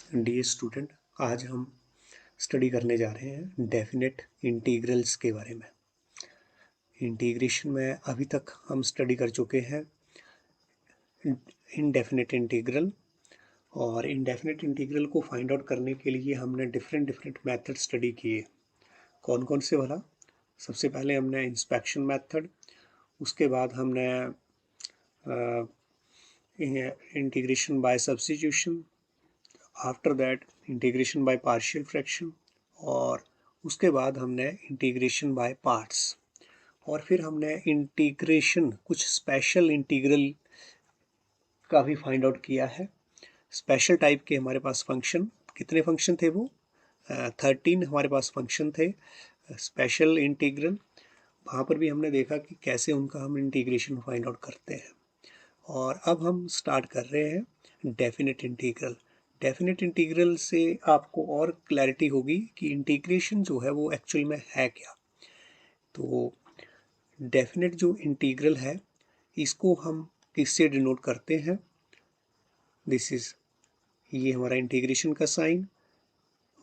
Dear student, आज हम study करने जा रहे हैं डेफिनेट इंटीग्रल्स के बारे में। इंटीग्रेशन में अभी तक हम स्टडी कर चुके हैं इनडेफिनेट इंटीग्रल, और इनडेफिनेट इंटीग्रल को फाइंड आउट करने के लिए हमने डिफरेंट डिफरेंट मेथड स्टडी किए। कौन कौन से भला? सबसे पहले हमने इंस्पेक्शन मेथड, उसके बाद हमने integration by substitution, after that integration by partial fraction, और उसके बाद हमने इंटीग्रेशन बाय पार्ट्स, और फिर हमने इंटीग्रेशन कुछ स्पेशल इंटीग्रल का भी फाइंड आउट किया है। स्पेशल टाइप के हमारे पास फंक्शन, कितने फंक्शन थे वो? 13 हमारे पास फंक्शन थे स्पेशल इंटीग्रल। वहाँ पर भी हमने देखा कि कैसे उनका हम इंटीग्रेशन फाइंड आउट करते हैं। और अब हम स्टार्ट कर रहे हैं डेफिनेट इंटीग्रल। डेफिनेट इंटीग्रल से आपको और क्लैरिटी होगी कि इंटीग्रेशन जो है वो एक्चुअल में है क्या। तो डेफिनेट जो इंटीग्रल है इसको हम किससे डिनोट करते हैं? दिस इज, ये हमारा इंटीग्रेशन का साइन,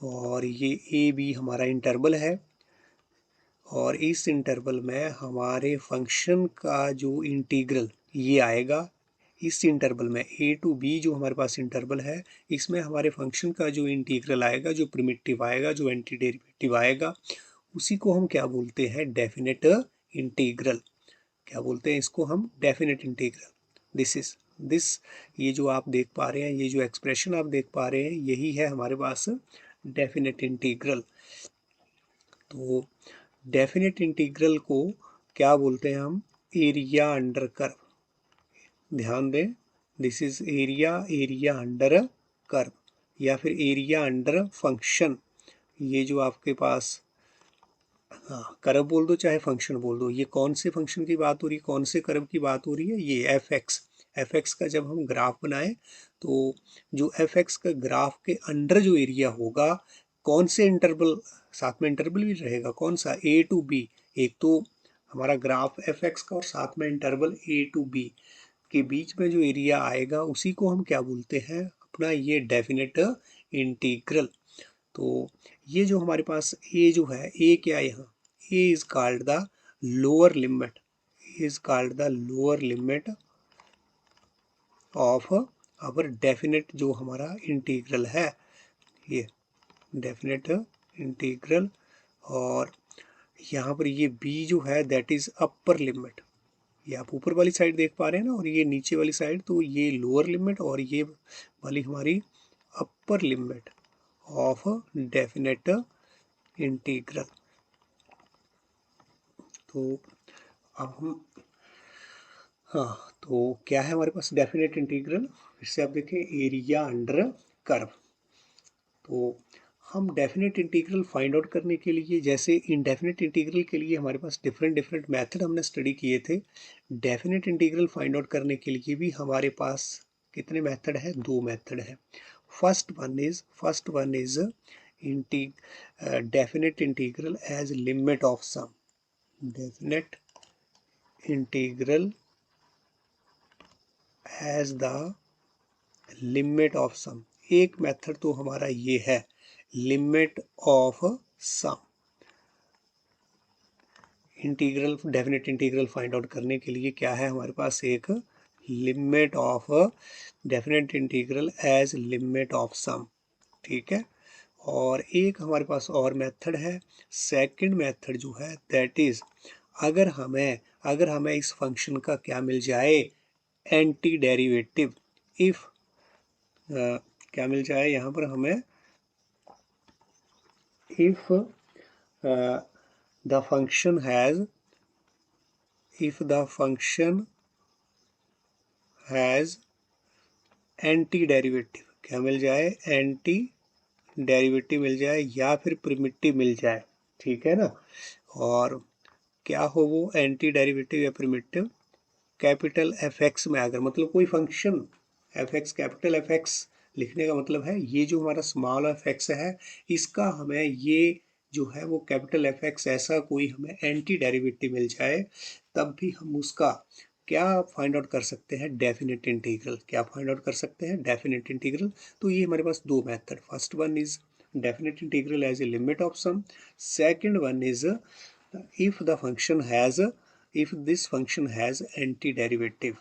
और ये ए बी हमारा इंटरवल है, और इस इंटरवल में हमारे फंक्शन का जो इंटीग्रल ये आएगा। इस इंटरवल में ए टू बी जो हमारे पास इंटरवल है, इसमें हमारे फंक्शन का जो इंटीग्रल आएगा, जो प्रिमिटिव आएगा, जो एंटी डेरिवेटिव आएगा, उसी को हम क्या बोलते हैं? Definite integral. क्या बोलते हैं इसको हम? Definite integral. दिस ये जो आप देख पा रहे हैं, ये जो एक्सप्रेशन आप देख पा रहे हैं, यही है हमारे पास डेफिनेट इंटीग्रल। तो डेफिनेट इंटीग्रल को क्या बोलते हैं हम? Area under curve. ध्यान दें, this is area under curve, या फिर एरिया अंडर फंक्शन। ये जो आपके पास, हाँ, कर्व बोल दो चाहे फंक्शन बोल दो, ये कौन से फंक्शन की बात हो रही है, कौन से कर्व की बात हो रही है? ये एफ एक्स का जब हम ग्राफ बनाए तो जो एफ एक्स का ग्राफ के अंडर जो एरिया होगा, कौन से इंटरवल, साथ में इंटरवल भी रहेगा, कौन सा? ए टू बी। एक तो हमारा ग्राफ एफ एक्स का और साथ में इंटरवल ए टू बी के बीच में जो एरिया आएगा उसी को हम क्या बोलते हैं? अपना ये डेफिनेट इंटीग्रल। तो ये जो हमारे पास ए जो है, ए क्या है यहाँ? A is called the lower limit, is called the lower limit of our definite जो हमारा इंटीग्रल है, ये डेफिनेट इंटीग्रल। और यहाँ पर ये बी जो है दैट इज अपर लिमिट। ये आप ऊपर वाली साइड देख पा रहे हैं ना, और ये नीचे वाली साइड, तो ये लोअर लिमिट और ये वाली हमारी upper limit of definite integral. तो अब हम, हाँ, तो क्या है हमारे पास डेफिनेट इंटीग्रल? फिर से आप देखें, एरिया अंडर कर्व। तो हम डेफिनेट इंटीग्रल फाइंड आउट करने के लिए, जैसे इनडेफिनेट इंटीग्रल के लिए हमारे पास डिफरेंट डिफरेंट मेथड हमने स्टडी किए थे, डेफिनेट इंटीग्रल फाइंड आउट करने के लिए भी हमारे पास कितने मेथड है? 2 मेथड है। First one is definite integral as limit of sum. Definite integral as the limit of sum. एक मेथड तो हमारा ये है, limit of sum. Integral, definite integral find out करने के लिए क्या है हमारे पास? एक limit of definite integral as limit of sum, ठीक है। और एक हमारे पास और मेथड है, सेकंड मेथड जो है दैट इज, अगर हमें इस फंक्शन का क्या मिल जाए? Anti derivative. इफ क्या मिल जाए यहाँ पर हमें? if the function has anti derivative, क्या मिल जाए? एंटी डेरिवेटिव मिल जाए, या फिर प्रिमिटिव मिल जाए, ठीक है ना। और क्या हो वो एंटी डेरिवेटिव या प्रिमिटिव? कैपिटल एफ एक्स में, अगर मतलब कोई function F x, capital F x लिखने का मतलब है ये जो हमारा स्मॉल एफ एक्स है, इसका हमें ये जो है वो कैपिटल एफ एक्स, ऐसा कोई हमें एंटी डेरिवेटिव मिल जाए, तब भी हम उसका क्या फाइंड आउट कर सकते हैं, डेफिनेट इंटीग्रल। क्या फाइंड आउट कर सकते हैं, डेफिनेट इंटीग्रल। तो ये हमारे पास दो method, first one is definite integral as a limit of sum, second one is if the function has, if this function has anti derivative.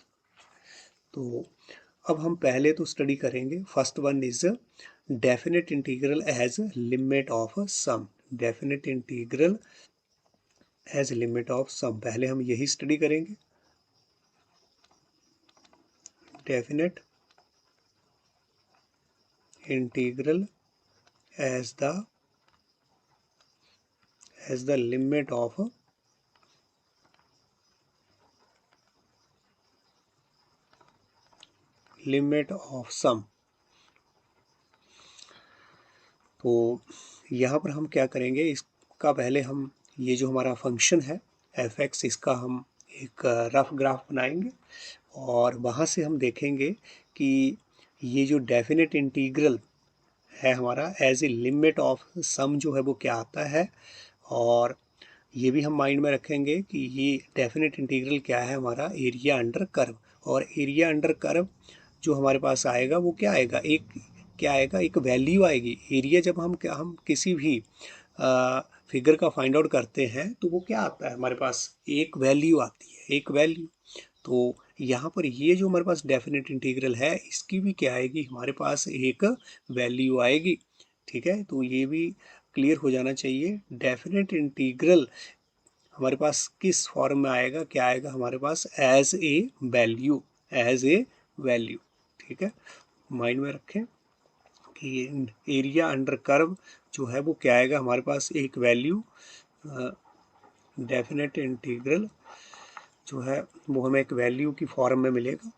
तो अब हम पहले तो स्टडी करेंगे, first one is definite integral as limit of sum. Definite integral as limit of sum, पहले हम यही study करेंगे। Definite integral as the limit of sum. तो यहाँ पर हम क्या करेंगे, इसका पहले हम ये जो हमारा फंक्शन है एफ एक्स, इसका हम एक रफ ग्राफ बनाएंगे और वहाँ से हम देखेंगे कि ये जो डेफिनेट इंटीग्रल है हमारा एज ए लिमिट ऑफ सम जो है वो क्या आता है। और ये भी हम माइंड में रखेंगे कि ये डेफिनेट इंटीग्रल क्या है, हमारा एरिया अंडर कर्व। और एरिया अंडर कर्व जो हमारे पास आएगा वो क्या आएगा, एक क्या आएगा, एक वैल्यू आएगी। एरिया जब हम किसी भी फिगर का फाइंड आउट करते हैं तो वो क्या आता है हमारे पास, एक वैल्यू आती है, एक वैल्यू। तो यहाँ पर ये जो हमारे पास डेफिनेट इंटीग्रल है इसकी भी क्या आएगी, हमारे पास एक वैल्यू आएगी। ठीक है, तो ये भी क्लियर हो जाना चाहिए। डेफिनेट इंटीग्रल हमारे पास किस फॉर्म में आएगा, क्या आएगा हमारे पास, as a value, as a value. ठीक है, माइंड में रखें कि एरिया अंडर कर्व जो है वो क्या आएगा हमारे पास, एक वैल्यू। डेफिनेट इंटीग्रल जो है वो हमें एक वैल्यू की फॉर्म में मिलेगा।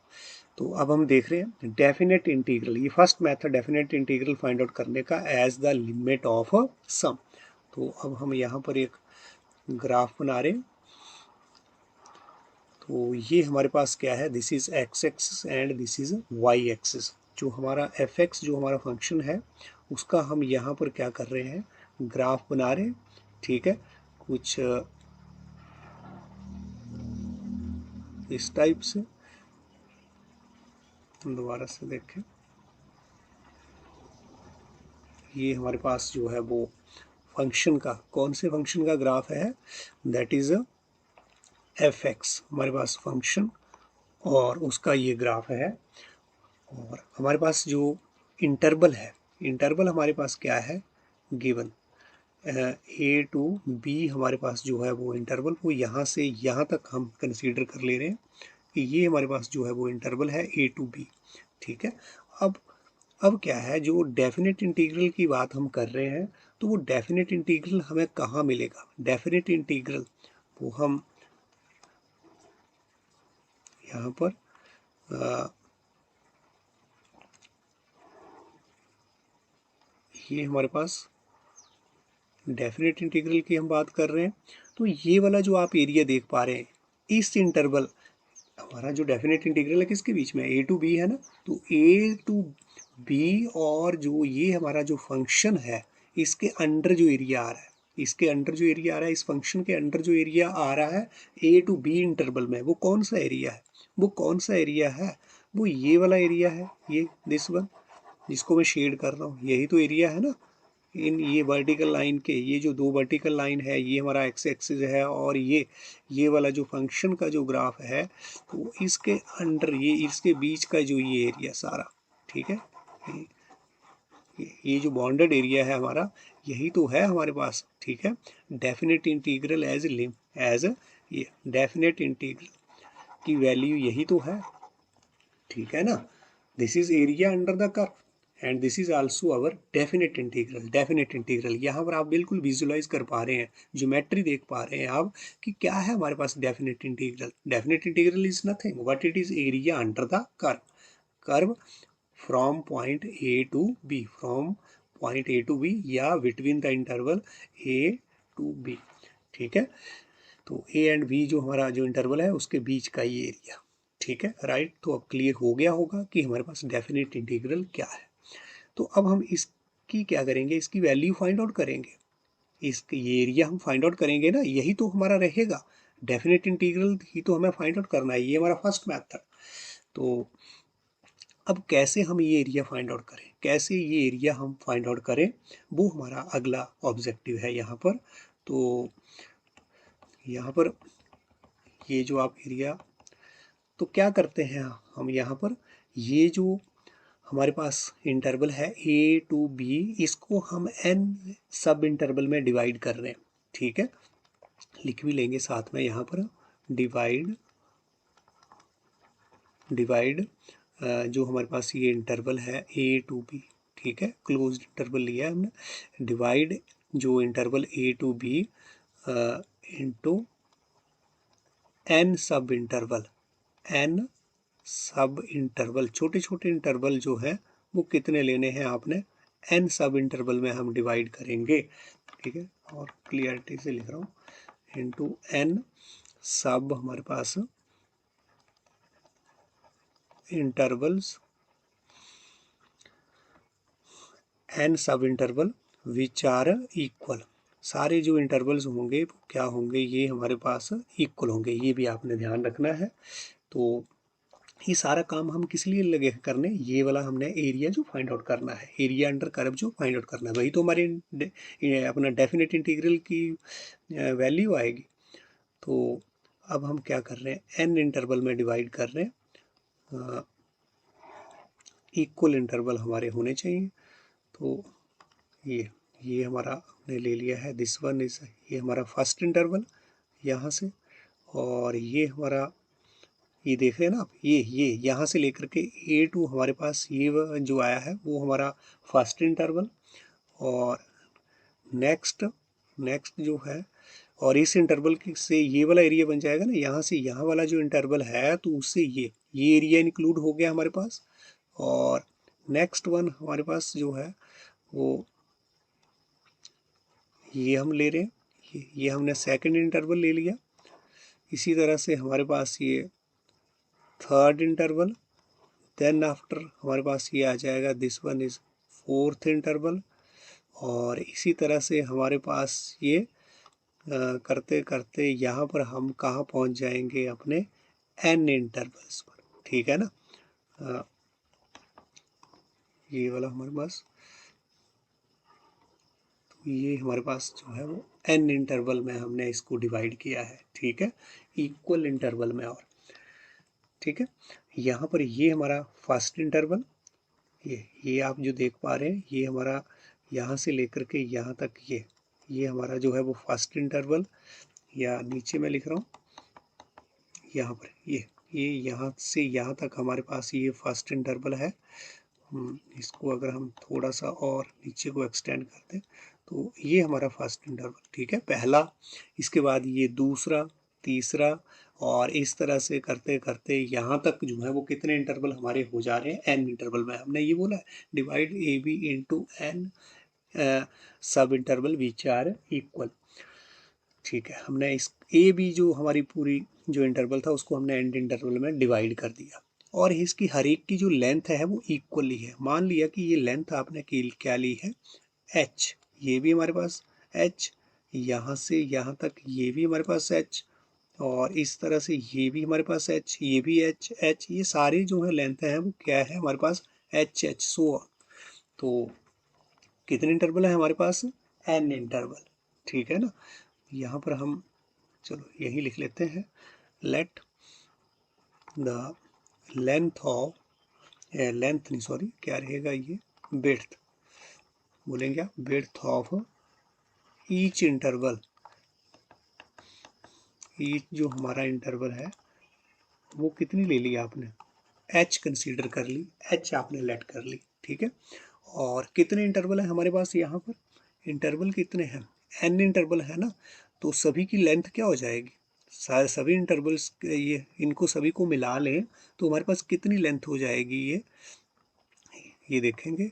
तो अब हम देख रहे हैं डेफिनेट इंटीग्रल, ये first method definite integral find out करने का as the limit of sum. तो अब हम यहाँ पर एक ग्राफ बना रहे हैं। तो ये हमारे पास क्या है, this is X axis and this is Y axis. जो हमारा एफ एक्स जो हमारा फंक्शन है उसका हम यहाँ पर क्या कर रहे हैं, ग्राफ बना रहे हैं। ठीक है, कुछ इस टाइप से, दोबारा से देखें, ये हमारे पास जो है वो फंक्शन का, कौन से फंक्शन का ग्राफ है, दैट इज एफ एक्स, हमारे पास फंक्शन और उसका ये ग्राफ है। और हमारे पास जो इंटरवल है, इंटरवल हमारे पास क्या है गिवन, ए टू बी हमारे पास जो है वो इंटरवल, वो यहाँ से यहाँ तक हम कंसीडर कर ले रहे हैं कि ये हमारे पास जो है वो इंटरवल है ए टू बी। ठीक है, अब क्या है, जो डेफिनेट इंटीग्रल की बात हम कर रहे हैं तो वो डेफिनेट इंटीग्रल हमें कहाँ मिलेगा, डेफिनेट इंटीग्रल वो हम यहाँ पर ये हमारे पास डेफिनेट इंटीग्रल की हम बात कर रहे हैं। तो ये वाला जो आप एरिया देख पा रहे हैं, इस इंटरवल, हमारा जो डेफिनेट इंटीग्रल है किसके बीच में, ए टू बी है ना। तो ए टू बी और जो ये हमारा जो फंक्शन है इसके अंडर जो एरिया आ रहा है, इसके अंडर जो एरिया आ रहा है, इस फंक्शन के अंडर जो एरिया आ रहा है ए टू बी इंटरवल में, वो कौन सा एरिया है, वो कौन सा एरिया है, वो ये वाला एरिया है, ये दिस वन जिसको मैं शेड कर रहा हूँ, यही तो एरिया है ना। इन ये वर्टिकल लाइन के, ये जो दो वर्टिकल लाइन है ये हमारा एक्स एक्सिस है, और ये वाला जो फंक्शन का जो ग्राफ है तो इसके अंडर, ये इसके बीच का जो ये एरिया सारा, ठीक है, ये जो बॉन्डेड एरिया है हमारा, यही तो है हमारे पास। ठीक है, डेफिनेट इंटीग्रल एज ये डेफिनेट इंटीग्रल की वैल्यू यही तो है। ठीक है ना, this is area under the curve and this is also our definite integral. Definite integral यहाँ पर आप बिल्कुल विजुलाइज कर पा रहे हैं, ज्योमेट्री देख पा रहे हैं आप कि क्या है हमारे पास definite integral. Definite integral is nothing but it is area under the curve, curve from point A to B, from point A to B या between the interval A to B. ठीक है, तो ए एंड बी जो हमारा जो interval है उसके बीच का ये एरिया। ठीक है, राइट। तो अब क्लियर हो गया होगा कि हमारे पास डेफिनेट इंटीग्रल क्या है। तो अब हम इसकी क्या करेंगे, इसकी वैल्यू फाइंड आउट करेंगे, इसके ये एरिया हम फाइंड आउट करेंगे ना, यही तो हमारा रहेगा डेफिनेट इंटीग्रल ही तो हमें फाइंड आउट करना है, ये हमारा फर्स्ट मेथड। तो अब कैसे हम ये एरिया फाइंड आउट करें, कैसे ये एरिया हम फाइंड आउट करें, वो हमारा अगला ऑब्जेक्टिव है यहाँ पर। तो यहाँ पर ये जो आप एरिया, तो क्या करते हैं हम यहाँ पर, ये जो हमारे पास इंटरवल है A to B, इसको हम n सब इंटरवल में डिवाइड कर रहे हैं, ठीक है। लिख भी लेंगे साथ में यहाँ पर, डिवाइड डिवाइड जो हमारे पास ये इंटरवल है A to B, ठीक है, क्लोज्ड इंटरवल लिया है हमने, डिवाइड जो interval A to B into n sub interval, n sub interval, छोटे छोटे इंटरवल जो है वो कितने लेने हैं आपने, n सब इंटरवल में हम डिवाइड करेंगे, ठीक है। और क्लियरिटी से लिख रहा हूँ, इंटू n सब हमारे पास intervals, n sub interval which are equal, सारे जो इंटरवल्स होंगे वो क्या होंगे, ये हमारे पास इक्वल होंगे, ये भी आपने ध्यान रखना है। तो ये सारा काम हम किस लिए लगे करने, ये वाला हमने एरिया जो फाइंड आउट करना है, एरिया अंडर कर्व जो फाइंड आउट करना है, वही तो हमारे अपना डेफिनेट इंटीग्रल की वैल्यू आएगी। तो अब हम क्या कर रहे हैं, n इंटरवल में डिवाइड कर रहे हैं, इक्वल इंटरवल हमारे होने चाहिए। तो ये हमारा हमने ले लिया है, दिस वन इज, ये हमारा फर्स्ट इंटरवल यहाँ से, और ये हमारा, ये देख रहे हैं ना आप, ये यहाँ से लेकर के A2 हमारे पास ये जो आया है वो हमारा फर्स्ट इंटरवल, और नेक्स्ट नेक्स्ट जो है, और इस इंटरवल से ये वाला एरिया बन जाएगा ना, यहाँ से यहाँ वाला जो इंटरवल है तो उससे ये एरिया इंक्लूड हो गया हमारे पास। और नेक्स्ट वन हमारे पास जो है वो ये हम ले रहे हैं, ये हमने सेकंड इंटरवल ले लिया। इसी तरह से हमारे पास ये थर्ड इंटरवल, देन आफ्टर हमारे पास ये आ जाएगा, this one is fourth interval, और इसी तरह से हमारे पास ये करते करते यहाँ पर हम कहाँ पहुँच जाएंगे, अपने n इंटरवल्स पर, ठीक है ना। ये वाला हमारे पास, तो ये हमारे पास जो है वो n इंटरवल में हमने इसको डिवाइड किया है, ठीक है, इक्वल इंटरवल में। और ठीक है, यहाँ पर ये हमारा फर्स्ट इंटरवल, ये आप जो देख पा रहे हैं, ये हमारा यहाँ से लेकर के यहाँ तक ये हमारा जो है वो फर्स्ट इंटरवल, या नीचे मैं लिख रहा हूँ यहाँ पर, ये यहाँ से यहाँ तक हमारे पास ये फर्स्ट इंटरवल है। इसको अगर हम थोड़ा सा और नीचे को एक्सटेंड करते हैं तो ये हमारा फर्स्ट इंटरवल, ठीक है, पहला, इसके बाद ये दूसरा, तीसरा, और इस तरह से करते करते यहाँ तक जो है वो कितने इंटरवल हमारे हो जा रहे हैं, n इंटरवल में। हमने ये बोला है divide AB into n sub interval which are equal, ठीक है। हमने इस AB जो हमारी पूरी जो इंटरवल था उसको हमने एंड इंटरवल में डिवाइड कर दिया, और इसकी हर एक की जो लेंथ है वो इक्वली है। मान लिया कि ये लेंथ आपने क्या ली है, h, ये भी हमारे पास h, यहाँ से यहाँ तक ये भी हमारे पास h, और इस तरह से ये भी हमारे पास h, ये भी h, ये सारी जो है लेंथ है वो क्या है हमारे पास, h सो ऑन। तो कितने इंटरवल है हमारे पास, n इंटरवल, ठीक है ना। यहाँ पर हम चलो यही लिख लेते हैं, let the length of, length नहीं सॉरी क्या रहेगा ये, विड्थ बोलेंगे आप, width of each interval, each जो हमारा इंटरवल है वो कितनी ले ली आपने, h कंसीडर कर ली, h आपने लेट कर ली, ठीक है। और कितने इंटरवल है हमारे पास यहाँ पर, इंटरवल कितने हैं, n इंटरवल है ना, तो सभी की लेंथ क्या हो जाएगी, सभी इंटरवल्स ये इनको सभी को मिला लें तो हमारे पास कितनी लेंथ हो जाएगी, ये देखेंगे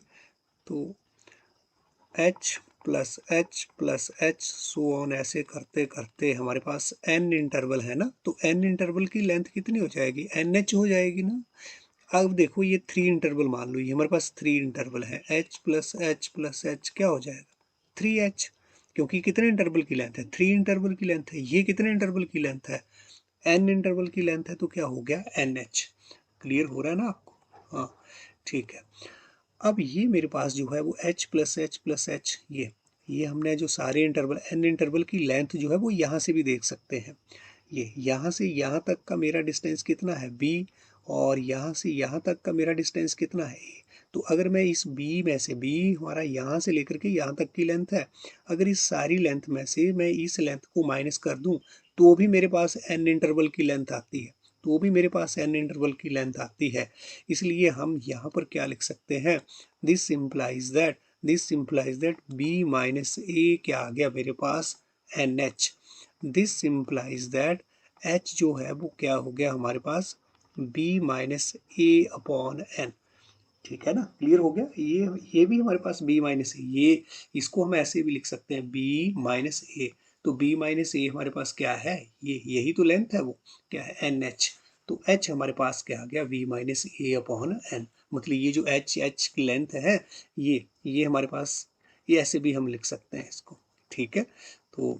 तो h plus H so on, ऐसे करते करते हमारे पास n इंटरवल है ना, तो n इंटरवल की लेंथ कितनी हो जाएगी, NH हो जाएगी ना। अब देखो ये 3 इंटरवल मान लो, ये हमारे पास 3 इंटरवल है, h प्लस एच क्या हो जाएगा, 3h, क्योंकि कितने इंटरवल की लेंथ है, 3 इंटरवल की लेंथ है। ये कितने इंटरवल की लेंथ है, n इंटरवल की लेंथ है, तो क्या हो गया NH। क्लियर हो रहा है ना आपको? हाँ ठीक है। अब ये मेरे पास जो है वो H plus H plus H, ये हमने जो सारे इंटरवल n इंटरवल की लेंथ जो है वो यहाँ से भी देख सकते हैं। ये यहाँ से यहाँ तक का मेरा डिस्टेंस कितना है b, और यहाँ से यहाँ तक का मेरा डिस्टेंस कितना है a। तो अगर मैं इस b में से, b हमारा यहाँ से लेकर के यहाँ तक की लेंथ है, अगर इस सारी लेंथ में से मैं इस लेंथ को माइनस कर दूं तो भी मेरे पास n इंटरवल की लेंथ आती है, तो भी मेरे पास n इंटरवल की लेंथ आती है। इसलिए हम यहाँ पर क्या लिख सकते हैं, this simplifies that b minus A क्या आ गया मेरे पास NH। This simplifies that h जो है वो क्या हो गया हमारे पास b minus A upon n। ठीक है ना, क्लियर हो गया। ये भी हमारे पास b माइनस ए, ये इसको हम ऐसे भी लिख सकते हैं b माइनस ए। तो b माइनस ए हमारे पास क्या है, ये यही तो लेंथ है, वो क्या है NH। तो h हमारे पास क्या आ गया v minus A upon n। मतलब ये जो h की लेंथ है, ये हमारे पास, ये ऐसे भी हम लिख सकते हैं इसको। ठीक है, तो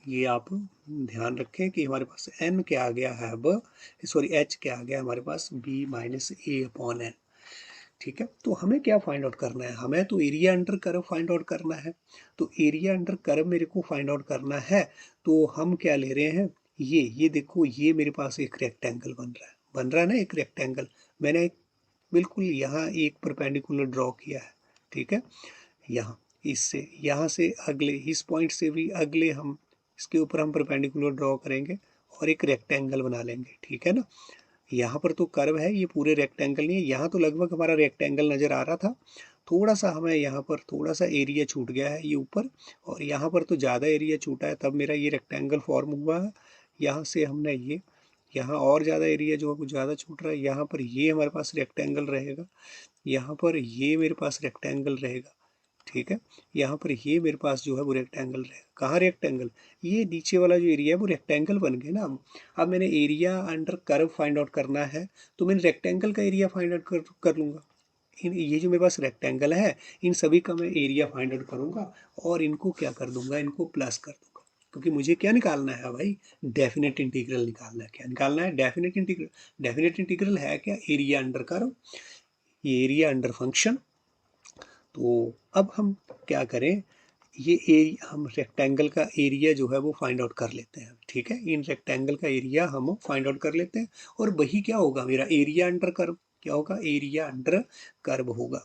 ये आप ध्यान रखें कि हमारे पास n क्या आ गया है, अब सॉरी h क्या आ गया हमारे पास b minus A upon n। ठीक है, तो हमें क्या फाइंड आउट करना है, हमें तो area under curve find out करना है। तो एरिया अंडर कर्व मेरे को फाइंड आउट करना है, तो हम क्या ले रहे हैं, ये देखो, ये मेरे पास एक रेक्टेंगल बन रहा है ना, एक रेक्टेंगल। मैंने बिल्कुल यहाँ एक परपेंडिकुलर ड्रॉ किया है। ठीक है, यहाँ इससे, यहाँ से अगले, इस पॉइंट से भी अगले, हम इसके ऊपर हम परपेंडिकुलर ड्रॉ करेंगे और एक रेक्टेंगल बना लेंगे। ठीक है ना, यहाँ पर तो कर्व है, ये पूरे रेक्टेंगल नहीं है। यहाँ तो लगभग हमारा रेक्टेंगल नज़र आ रहा था, थोड़ा सा हमें यहाँ पर थोड़ा सा एरिया छूट गया है ये ऊपर, और यहाँ पर तो ज़्यादा एरिया छूटा है, तब मेरा ये रेक्टेंगल फॉर्म हुआ है। यहाँ से हमने ये, यहाँ और ज़्यादा एरिया जो है कुछ ज़्यादा छूट रहा है, यहाँ पर ये हमारे पास रेक्टेंगल रहेगा, यहाँ पर ये मेरे पास रेक्टेंगल रहेगा। ठीक है, यहाँ पर ये मेरे पास जो है वो रेक्टेंगल रहेगा। कहाँ रेक्टेंगल, ये नीचे वाला जो एरिया है वो रेक्टेंगल बन गया ना। अब मैंने area under curve find out करना है, तो मैंने रेक्टेंगल का एरिया फाइंड आउट कर लूँगा। ये जो मेरे पास रेक्टेंगल है, इन सभी का मैं एरिया फाइंड आउट करूँगा और इनको क्या कर दूंगा, इनको प्लस कर दूंगा। क्योंकि मुझे क्या निकालना है भाई, डेफिनेट इंटीग्रल निकालना है। क्या निकालना है, डेफिनेट इंटीग्रल। डेफिनेट इंटीग्रल है क्या, एरिया अंडर कर्व, ये एरिया अंडर फंक्शन। तो अब हम क्या करें, ये एरिया, हम रेक्टेंगल का एरिया जो है वो फाइंड आउट कर लेते हैं। ठीक है, इन रेक्टेंगल का एरिया हम फाइंड आउट कर लेते हैं, और वही क्या होगा मेरा एरिया अंडर कर्व, क्या होगा, एरिया अंडर कर्व होगा।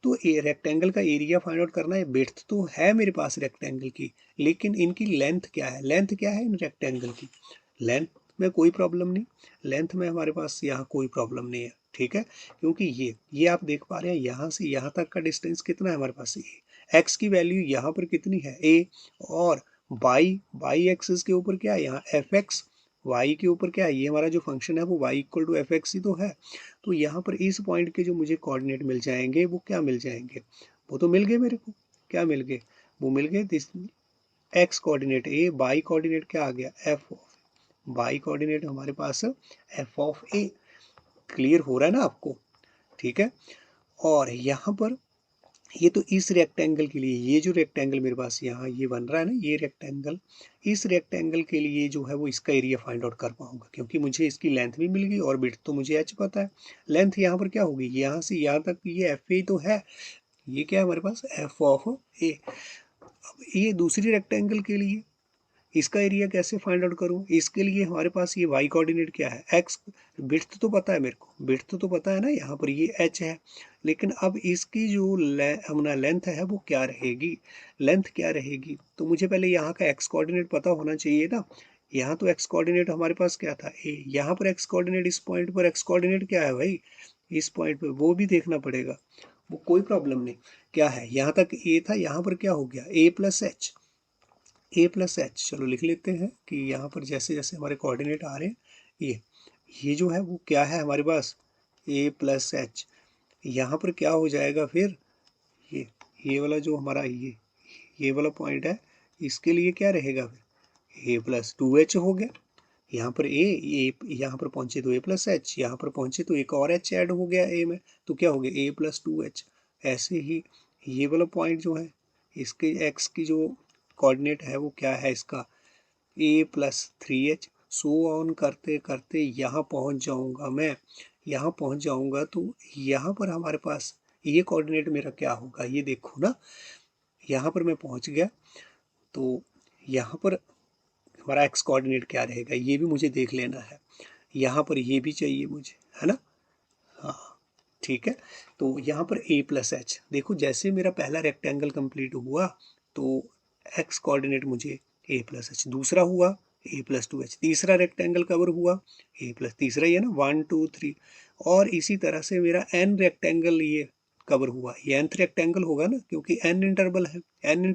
तो ये रेक्टेंगल का एरिया फाइंड आउट करना है, विड्थ तो है मेरे पास रेक्टेंगल की, लेकिन इनकी लेंथ क्या है, लेंथ क्या है इन रेक्टेंगल की, लेंथ में कोई प्रॉब्लम नहीं, लेंथ में हमारे पास यहाँ कोई प्रॉब्लम नहीं है। ठीक है, क्योंकि ये आप देख पा रहे हैं, यहाँ से यहाँ तक का डिस्टेंस कितना है हमारे पास, ये x की वैल्यू यहाँ पर कितनी है a, और y एक्सिस के ऊपर क्या है यहाँ fx, y के ऊपर क्या है, ये हमारा जो फंक्शन है वो y इक्वल टू fx ही तो है। तो यहाँ पर इस पॉइंट के जो मुझे कोऑर्डिनेट मिल जाएंगे वो क्या मिल जाएंगे, वो तो मिल गए मेरे को, क्या मिल गए, वो मिल गए this x coordinate a, y coordinate क्या आ गया f ऑफ, y कोऑर्डिनेट हमारे पास f ऑफ a। क्लियर हो रहा है ना आपको? ठीक है, और यहाँ पर ये तो इस रेक्टेंगल के लिए, ये जो रेक्टेंगल मेरे पास यहाँ ये बन रहा है ना, ये रेक्टेंगल, इस रेक्टेंगल के लिए जो है वो इसका एरिया फाइंड आउट कर पाऊंगा, क्योंकि मुझे इसकी लेंथ भी मिल गई और विड्थ तो मुझे एच पता है। लेंथ यहाँ पर क्या होगी, यहाँ से यहाँ तक ये एफ ए तो है, ये क्या है हमारे पास एफ ऑफ ए। अब ये दूसरी रेक्टेंगल के लिए इसका एरिया कैसे फाइंड आउट करूं, इसके लिए हमारे पास ये y कोऑर्डिनेट क्या है, x, विड्थ तो पता है मेरे को, विड्थ तो पता है ना, यहाँ पर ये h है, लेकिन अब इसकी जो अपना लेंथ है वो क्या रहेगी, लेंथ क्या रहेगी, तो मुझे पहले यहाँ का x कोऑर्डिनेट पता होना चाहिए ना। यहाँ तो x कोऑर्डिनेट हमारे पास क्या था a, यहाँ पर x कोऑर्डिनेट, इस पॉइंट पर x कोऑर्डिनेट क्या है भाई, इस पॉइंट पर वो भी देखना पड़ेगा, वो कोई प्रॉब्लम नहीं। क्या है, यहाँ तक a था, यहाँ पर क्या हो गया a plus H, A plus H, चलो लिख लेते हैं कि यहाँ पर जैसे जैसे हमारे कोऑर्डिनेट आ रहे हैं, ये जो है वो क्या है हमारे पास ए प्लस एच। यहाँ पर क्या हो जाएगा फिर, ये वाला जो हमारा ये वाला पॉइंट है, इसके लिए क्या रहेगा फिर, ए प्लस टू एच हो गया। यहाँ पर ए यहाँ पर पहुंचे तो ए प्लस एच, यहाँ पर पहुंचे तो एक और एच ऐड हो गया ए में, तो क्या हो गया ए प्लस टू एच। ऐसे ही ये वाला पॉइंट जो है, इसके एक्स की जो कोऑर्डिनेट है वो क्या है इसका, a+3h। सो ऑन करते करते यहाँ पहुँच जाऊँगा मैं, यहाँ पहुँच जाऊँगा तो यहाँ पर हमारे पास ये कोऑर्डिनेट मेरा क्या होगा, ये देखो ना, यहाँ पर मैं पहुँच गया तो यहाँ पर हमारा एक्स कोऑर्डिनेट क्या रहेगा ये भी मुझे देख लेना है, यहाँ पर ये भी चाहिए मुझे, है ना। हाँ ठीक है, तो यहाँ पर a+h, देखो जैसे मेरा पहला रेक्टेंगल कंप्लीट हुआ तो एक्स कोऑर्डिनेट मुझे a+h, दूसरा हुआ a+2h, तीसरा रेक्टेंगल कवर हुआ तीसरा ही है ना, 1 2 3, और इसी तरह से मेरा n रेक्टेंगल ये कवर हुआ, ये nth रेक्टेंगल होगा ना, क्योंकि n इंटरवल है, n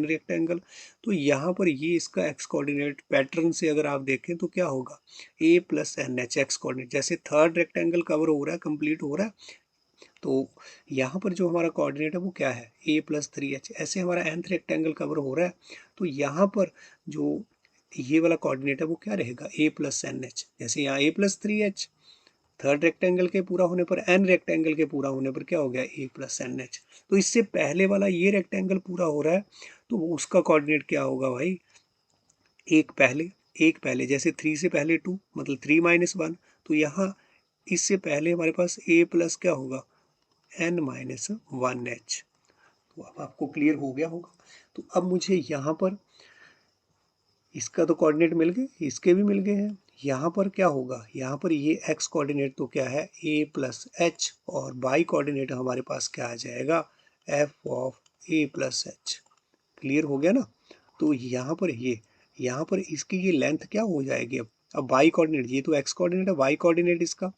रेक्टेंगल। तो यहाँ पर ये इसका एक्स कोऑर्डिनेट पैटर्न से अगर आप देखें तो क्या होगा, a+nh एक्स कोऑर्डिनेट, जैसे थर्ड रेक्टेंगल कवर हो रहा है, कंप्लीट हो रहा है, तो यहाँ पर जो हमारा कोऑर्डिनेट है वो क्या है, a+3h, ऐसे हमारा nth रेक्टेंगल कवर हो रहा है, तो यहाँ पर जो ये वाला कोऑर्डिनेट है वो क्या रहेगा, a+nh, जैसे यहाँ a+3h, थर्ड रेक्टेंगल के पूरा होने पर, n रेक्टेंगल के पूरा होने पर क्या हो गया, a+nh। तो इससे पहले वाला ये रेक्टेंगल पूरा हो रहा है तो उसका कोऑर्डिनेट क्या होगा भाई, एक पहले जैसे 3 से पहले 2 मतलब 3 - 1, तो यहाँ इससे पहले हमारे पास a प्लस क्या होगा, n-1h। तो अब आपको क्लियर हो गया होगा। तो अब मुझे यहाँ पर इसका तो कोऑर्डिनेट मिल गए, इसके भी मिल गए हैं, यहाँ पर क्या होगा, यहाँ पर ये x कोऑर्डिनेट तो क्या है a+h, और y कोऑर्डिनेट हमारे पास क्या आ जाएगा, f(a+h)। क्लियर हो गया ना। तो यहाँ पर इसकी ये लेंथ क्या हो जाएगी, अब y कोऑर्डिनेट, ये तो x कोऑर्डिनेट है, y कोऑर्डिनेट इसका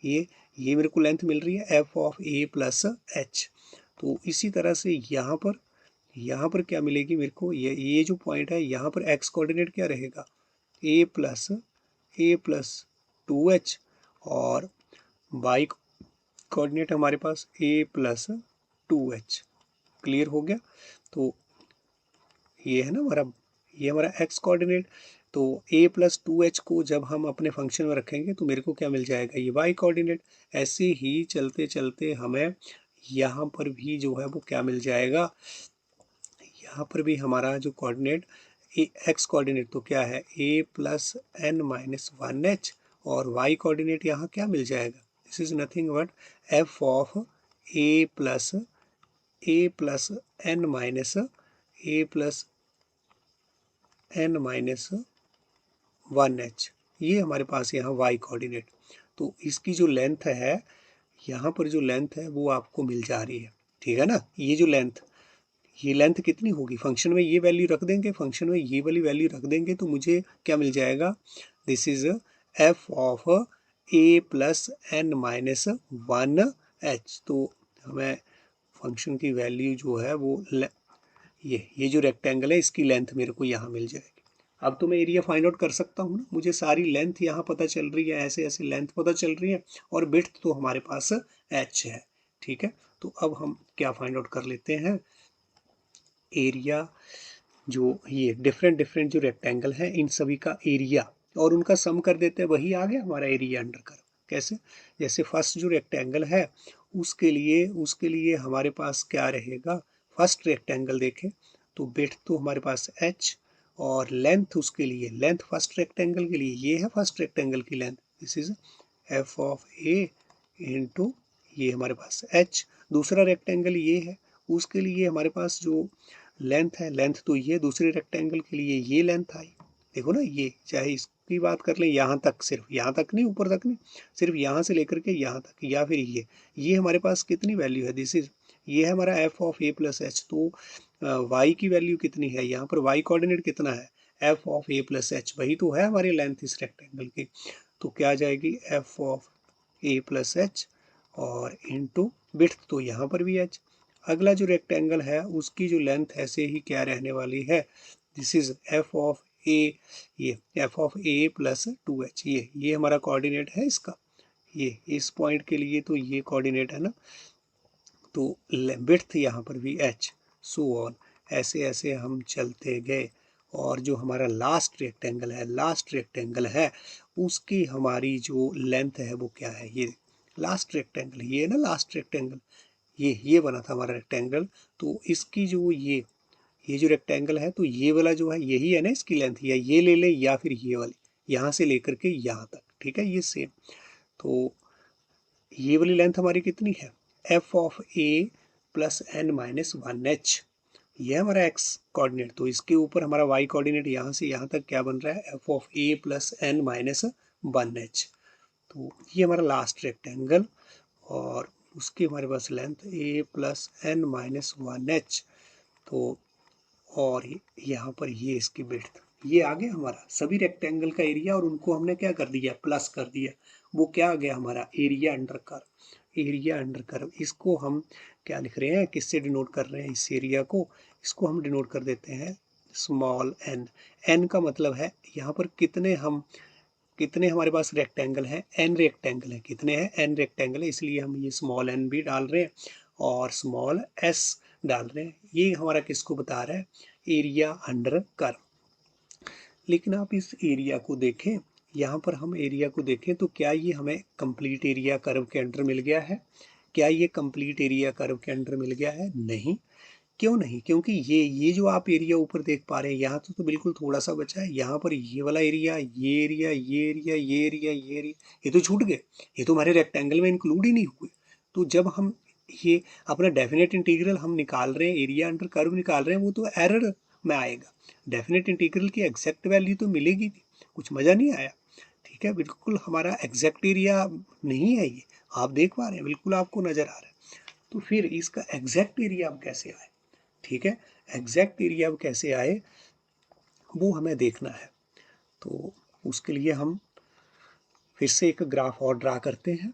ये मेरे को लेंथ मिल रही है f(a+h)। तो इसी तरह से यहाँ पर क्या मिलेगी मेरे को, ये जो पॉइंट है यहाँ पर x कोऑर्डिनेट क्या रहेगा, a+2h, और y कोऑर्डिनेट हमारे पास a+2h। क्लियर हो गया। तो ये है ना ये हमारा x कोऑर्डिनेट। तो a+2h को जब हम अपने फंक्शन में रखेंगे तो मेरे को क्या मिल जाएगा, ये y कोऑर्डिनेट। ऐसे ही चलते चलते हमें यहाँ पर भी जो है वो क्या मिल जाएगा, यहाँ पर भी हमारा जो कोऑर्डिनेट x कोऑर्डिनेट तो क्या है a+n-1h, और y कोऑर्डिनेट यहाँ क्या मिल जाएगा, this is nothing but a+n-1h, ये हमारे पास यहाँ y कोऑर्डिनेट। तो इसकी जो लेंथ है, यहाँ पर जो लेंथ है वो आपको मिल जा रही है, ठीक है ना। ये लेंथ कितनी होगी, फंक्शन में ये वैल्यू रख देंगे, फंक्शन में ये वाली वैल्यू रख देंगे तो मुझे क्या मिल जाएगा, दिस इज f(a+n-1h)। तो हमें फंक्शन की वैल्यू जो है वो ये जो रेक्टेंगल है इसकी लेंथ मेरे को यहाँ मिल जाएगी। अब तो मैं एरिया फाइंड आउट कर सकता हूँ ना, मुझे सारी लेंथ यहाँ पता चल रही है, ऐसे ऐसे लेंथ पता चल रही है, और विड्थ तो हमारे पास h है, ठीक है। तो अब हम क्या फाइंड आउट कर लेते हैं, एरिया, जो ये डिफरेंट जो रेक्टेंगल हैं इन सभी का एरिया, और उनका सम कर देते हैं, वही आ गया हमारा एरिया अंडर कर्व। कैसे, जैसे फर्स्ट जो रेक्टेंगल है उसके लिए हमारे पास क्या रहेगा, फर्स्ट रेक्टेंगल देखें तो विड्थ तो हमारे पास h, और लेंथ उसके लिए, लेंथ फर्स्ट रेक्टेंगल के लिए ये है, फर्स्ट रेक्टेंगल की length, this is f(a) into ये हमारे पास h। दूसरा रेक्टेंगल ये है, उसके लिए हमारे पास जो लेंथ है, लेंथ तो ये दूसरे रेक्टेंगल के लिए ये लेंथ आई, देखो ना, ये चाहे इसकी बात कर लें यहाँ तक, सिर्फ यहाँ तक नहीं, ऊपर तक नहीं, सिर्फ यहाँ से लेकर के यहाँ तक, या फिर ये हमारे पास कितनी वैल्यू है, दिस इज ये है हमारा f(a+h)। तो y की वैल्यू कितनी है, यहाँ पर y कोऑर्डिनेट कितना है, f(a+h), वही तो है हमारी लेंथ इस रेक्टेंगल की। तो क्या आ जाएगी f(a+h) और इंटू विड्थ तो यहाँ पर भी h। अगला जो रेक्टेंगल है उसकी जो लेंथ ऐसे ही क्या रहने वाली है, दिस इज f(a), ये f(a+2h), ये हमारा कोऑर्डिनेट है इसका, ये इस पॉइंट के लिए तो ये कोऑर्डिनेट है ना। तो विड्थ यहाँ पर भी h, सो ऑन, ऐसे ऐसे हम चलते गए, और जो हमारा लास्ट रेक्टेंगल है उसकी हमारी जो लेंथ है वो क्या है, ये लास्ट रेक्टेंगल, ये ना लास्ट रेक्टेंगल, ये बना था हमारा रेक्टेंगल। तो इसकी जो ये ये जो रेक्टेंगल है तो ये वाला जो है यही है ना इसकी लेंथ, या ये ले लें या फिर ये वाली, यहाँ से लेकर के यहाँ तक, ठीक है, ये सेम। तो ये वाली लेंथ हमारी कितनी है, F of A plus N minus one H, ये हमारा एक्स कोऑर्डिनेट। तो इसके ऊपर हमारा वाई कोऑर्डिनेट यहाँ से यहाँ तक क्या बन रहा है, F of A plus N minus one H. तो ये हमारा लास्ट रेक्टेंगल, और उसकी हमारे पास length A plus N minus one H. तो और यहाँ पर ये इसकी विड्थ, ये आ गया हमारा सभी रेक्टेंगल का एरिया, और उनको हमने क्या कर दिया, प्लस कर दिया। वो क्या आ गया हमारा, area under curve. Area under curve, इसको हम क्या लिख रहे हैं, किससे डिनोट कर रहे हैं इस एरिया को, इसको हम डिनोट कर देते हैं स्मॉल एन। एन का मतलब है यहाँ पर कितने हमारे पास रेक्टेंगल हैं, एन रेक्टेंगल है, कितने हैं, एन रेक्टेंगल है, इसलिए हम ये स्मॉल एन भी डाल रहे हैं और स्मॉल एस डाल रहे हैं। ये हमारा किसको बता रहा है, एरिया अंडर कर्व। लेकिन आप इस एरिया को देखें, यहाँ पर हम एरिया को देखें तो क्या ये हमें कंप्लीट एरिया कर्व के अंडर मिल गया है, क्या ये कंप्लीट एरिया कर्व के अंडर मिल गया है, नहीं। क्यों नहीं, क्योंकि ये जो आप एरिया ऊपर देख पा रहे हैं, यहाँ तो बिल्कुल थोड़ा सा बचा है, यहाँ पर ये वाला एरिया, ये एरिया, ये एरिया, ये एरिया, ये एरिया, ये तो छूट गए, ये तो हमारे रेक्टेंगल में इंक्लूड ही नहीं हुए। तो जब हम ये अपना डेफिनेट इंटीग्रल हम निकाल रहे हैं, एरिया अंडर कर्व निकाल रहे हैं, वो तो एरर में आएगा। डेफिनेट इंटीग्रल की एग्जैक्ट वैल्यू तो मिलेगी नहीं, कुछ मज़ा नहीं आया, ठीक है, बिल्कुल हमारा एग्जैक्ट एरिया नहीं है ये, आप देख पा रहे हैं, बिल्कुल आपको नज़र आ रहा है। तो फिर इसका एग्जैक्ट एरिया अब कैसे आए, ठीक है, एग्जैक्ट एरिया अब कैसे आए वो हमें देखना है। तो उसके लिए हम फिर से एक ग्राफ और ड्रा करते हैं।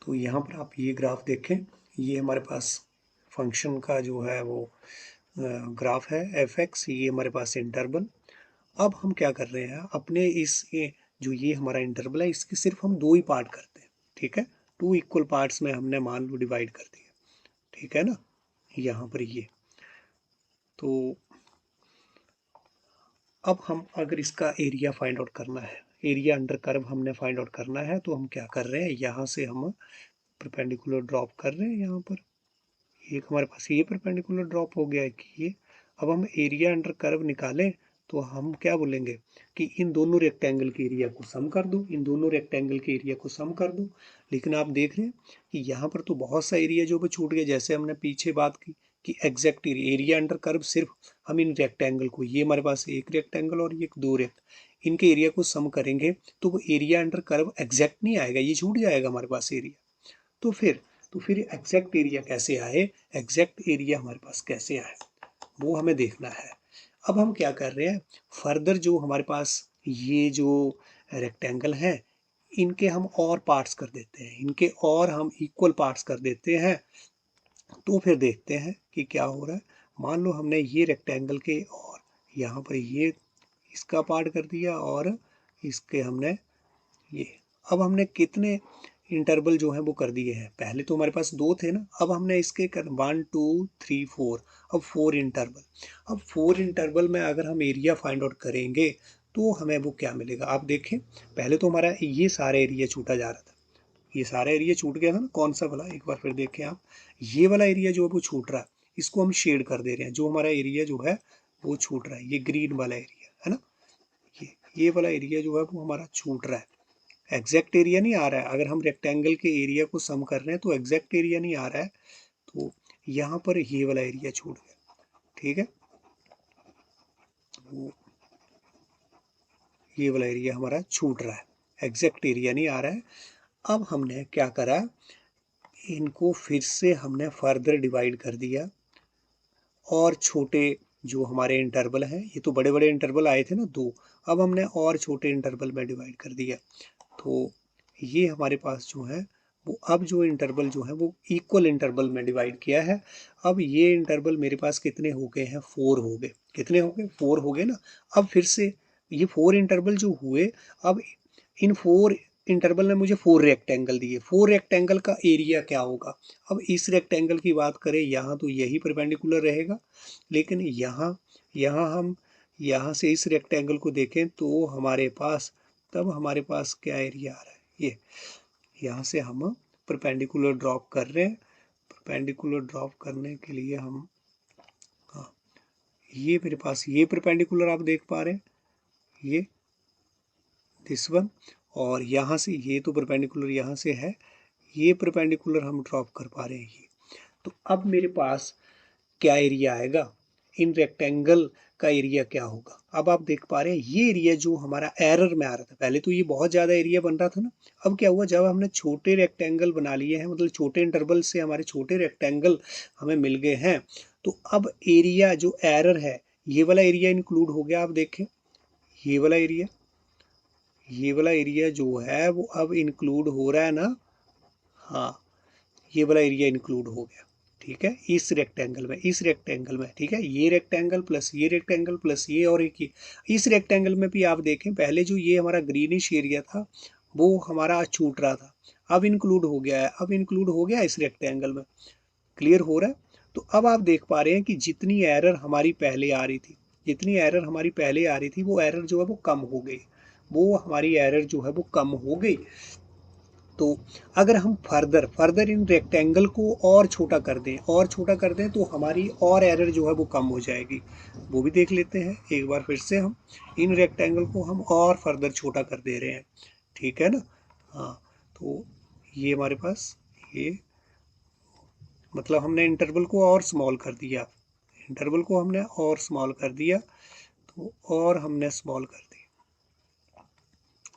तो यहाँ पर आप ये ग्राफ देखें, ये हमारे पास फंक्शन का जो है वो ग्राफ है एफ एक्स, ये हमारे पास इंटरवल। अब हम क्या कर रहे हैं, अपने जो ये हमारा इंटरवल है इसके सिर्फ हम दो ही पार्ट करते हैं, ठीक है, टू इक्वल पार्ट्स में हमने मान लो डिवाइड कर दिया, ठीक है ना, यहाँ पर ये। तो अब हम अगर इसका एरिया फाइंड आउट करना है, एरिया अंडर कर्व हमने फाइंड आउट करना है, तो हम क्या कर रहे हैं, यहाँ से हम परपेंडिकुलर ड्रॉप कर रहे हैं, यहाँ पर एक हमारे पास ये परपेंडिकुलर ड्रॉप हो गया है कि ये। अब हम एरिया अंडर कर्व निकालें तो हम क्या बोलेंगे कि इन दोनों रेक्टेंगल के एरिया को सम कर दो, इन दोनों रेक्टेंगल के एरिया को सम कर दो। लेकिन आप देख रहे हैं कि यहाँ पर तो बहुत सा एरिया जो भी छूट गया, जैसे हमने पीछे बात की कि एग्जैक्ट एरिया अंडर कर्व सिर्फ हम इन रेक्टेंगल को, ये हमारे पास एक रेक्टेंगल और ये दो इनके एरिया को सम करेंगे तो वो एरिया अंडर कर्व एग्जैक्ट नहीं आएगा, ये छूट जाएगा हमारे पास एरिया। तो फिर एग्जैक्ट एरिया कैसे आए, एग्जैक्ट एरिया हमारे पास कैसे आए वो हमें देखना है। अब हम क्या कर रहे हैं, फर्दर जो हमारे पास ये जो रेक्टेंगल है इनके हम और पार्ट्स कर देते हैं, इनके और हम इक्वल पार्ट्स कर देते हैं। तो फिर देखते हैं कि क्या हो रहा है। मान लो हमने ये रेक्टेंगल के और यहाँ पर ये इसका पार्ट कर दिया और इसके हमने ये, अब हमने कितने इंटरवल जो है वो कर दिए हैं, पहले तो हमारे पास दो थे ना, अब हमने इसके कर 1 2 3 4, अब 4 इंटरवल। अब 4 इंटरवल में अगर हम एरिया फाइंड आउट करेंगे तो हमें वो क्या मिलेगा, आप देखें पहले तो हमारा ये सारा एरिया छूटा जा रहा था, ये सारा एरिया छूट गया था ना, कौन सा वाला, एक बार फिर देखें आप, ये वाला एरिया जो है वो छूट रहा है, इसको हम शेड कर दे रहे हैं, जो हमारा एरिया जो है वो छूट रहा है, ये ग्रीन वाला एरिया है ना, ये वाला एरिया जो है वो हमारा छूट रहा है, एग्जैक्ट एरिया नहीं आ रहा है। अगर हम रेक्टेंगल के एरिया को सम कर रहे हैं तो एग्जैक्ट एरिया नहीं आ रहा है, तो यहाँ पर ये वाला एरिया छूट गया, ठीक है, तो ये वाला एरिया हमारा छूट रहा है, एग्जैक्ट एरिया नहीं आ रहा है। अब हमने क्या करा, इनको फिर से हमने फर्दर डिवाइड कर दिया, और छोटे जो हमारे इंटरवल हैं, ये तो बड़े बड़े इंटरवल आए थे ना दो, अब हमने और छोटे इंटरवल में डिवाइड कर दिया। तो ये हमारे पास जो है वो अब जो इंटरवल जो है वो इक्वल इंटरवल में डिवाइड किया है। अब ये इंटरवल मेरे पास कितने हो गए हैं, 4 हो गए, कितने हो गए, 4 हो गए ना। अब फिर से ये 4 इंटरवल जो हुए, अब इन 4 इंटरवल ने मुझे 4 रेक्टेंगल दिए, 4 रेक्टेंगल का एरिया क्या होगा। अब इस रेक्टेंगल की बात करें, यहाँ तो यही परपेंडिकुलर रहेगा, लेकिन यहाँ हम यहाँ से इस रेक्टेंगल को देखें तो हमारे पास, तब हमारे पास क्या एरिया आ रहा है, ये यहाँ से हम परपेंडिकुलर ड्रॉप कर रहे हैं, परपेंडिकुलर ड्रॉप करने के लिए हम, हाँ, ये मेरे पास ये परपेंडिकुलर आप देख पा रहे हैं, ये दिस वन, और यहाँ से ये तो परपेंडिकुलर यहाँ से है, ये परपेंडिकुलर हम ड्रॉप कर पा रहे हैं ये। तो अब मेरे पास क्या एरिया आएगा, इन रेक्टेंगल का एरिया क्या होगा। अब आप देख पा रहे हैं ये एरिया जो हमारा एरर में आ रहा था, पहले तो ये बहुत ज़्यादा एरिया बन रहा था ना, अब क्या हुआ, जब हमने छोटे रेक्टेंगल बना लिए हैं, मतलब छोटे इंटरवल से हमारे छोटे रेक्टेंगल हमें मिल गए हैं, तो अब एरिया जो एरर है ये वाला एरिया इंक्लूड हो गया। आप देखें ये वाला एरिया, ये वाला एरिया जो है वो अब इंक्लूड हो रहा है ना, हाँ ये वाला एरिया इंक्लूड हो गया, ठीक है, इस रेक्टेंगल में, इस रेक्टेंगल में, ठीक है, ये रेक्टेंगल प्लस ये रेक्टेंगल प्लस ये और एक ये। इस रेक्टेंगल में भी आप देखें पहले जो ये हमारा ग्रीनिश एरिया था वो हमारा छूट रहा था, अब इंक्लूड हो गया है, अब इंक्लूड हो गया इस रेक्टेंगल में। क्लियर हो रहा है। तो अब आप देख पा रहे हैं कि जितनी एरर हमारी पहले आ रही थी, जितनी एरर हमारी पहले आ रही थी वो एरर जो है वो कम हो गई, वो हमारी एरर जो है वो कम हो गई। तो अगर हम फर्दर इन रेक्टेंगल को और छोटा कर दें, और छोटा कर दें, तो हमारी और एरर जो है वो कम हो जाएगी। वो भी देख लेते हैं एक बार फिर से, हम इन रेक्टेंगल को हम और फर्दर छोटा कर दे रहे हैं, ठीक है ना। हाँ, तो ये हमारे पास ये मतलब हमने इंटरवल को और स्मॉल कर दिया, इंटरवल को हमने और स्मॉल कर दिया, तो और हमने स्मॉल कर दिया,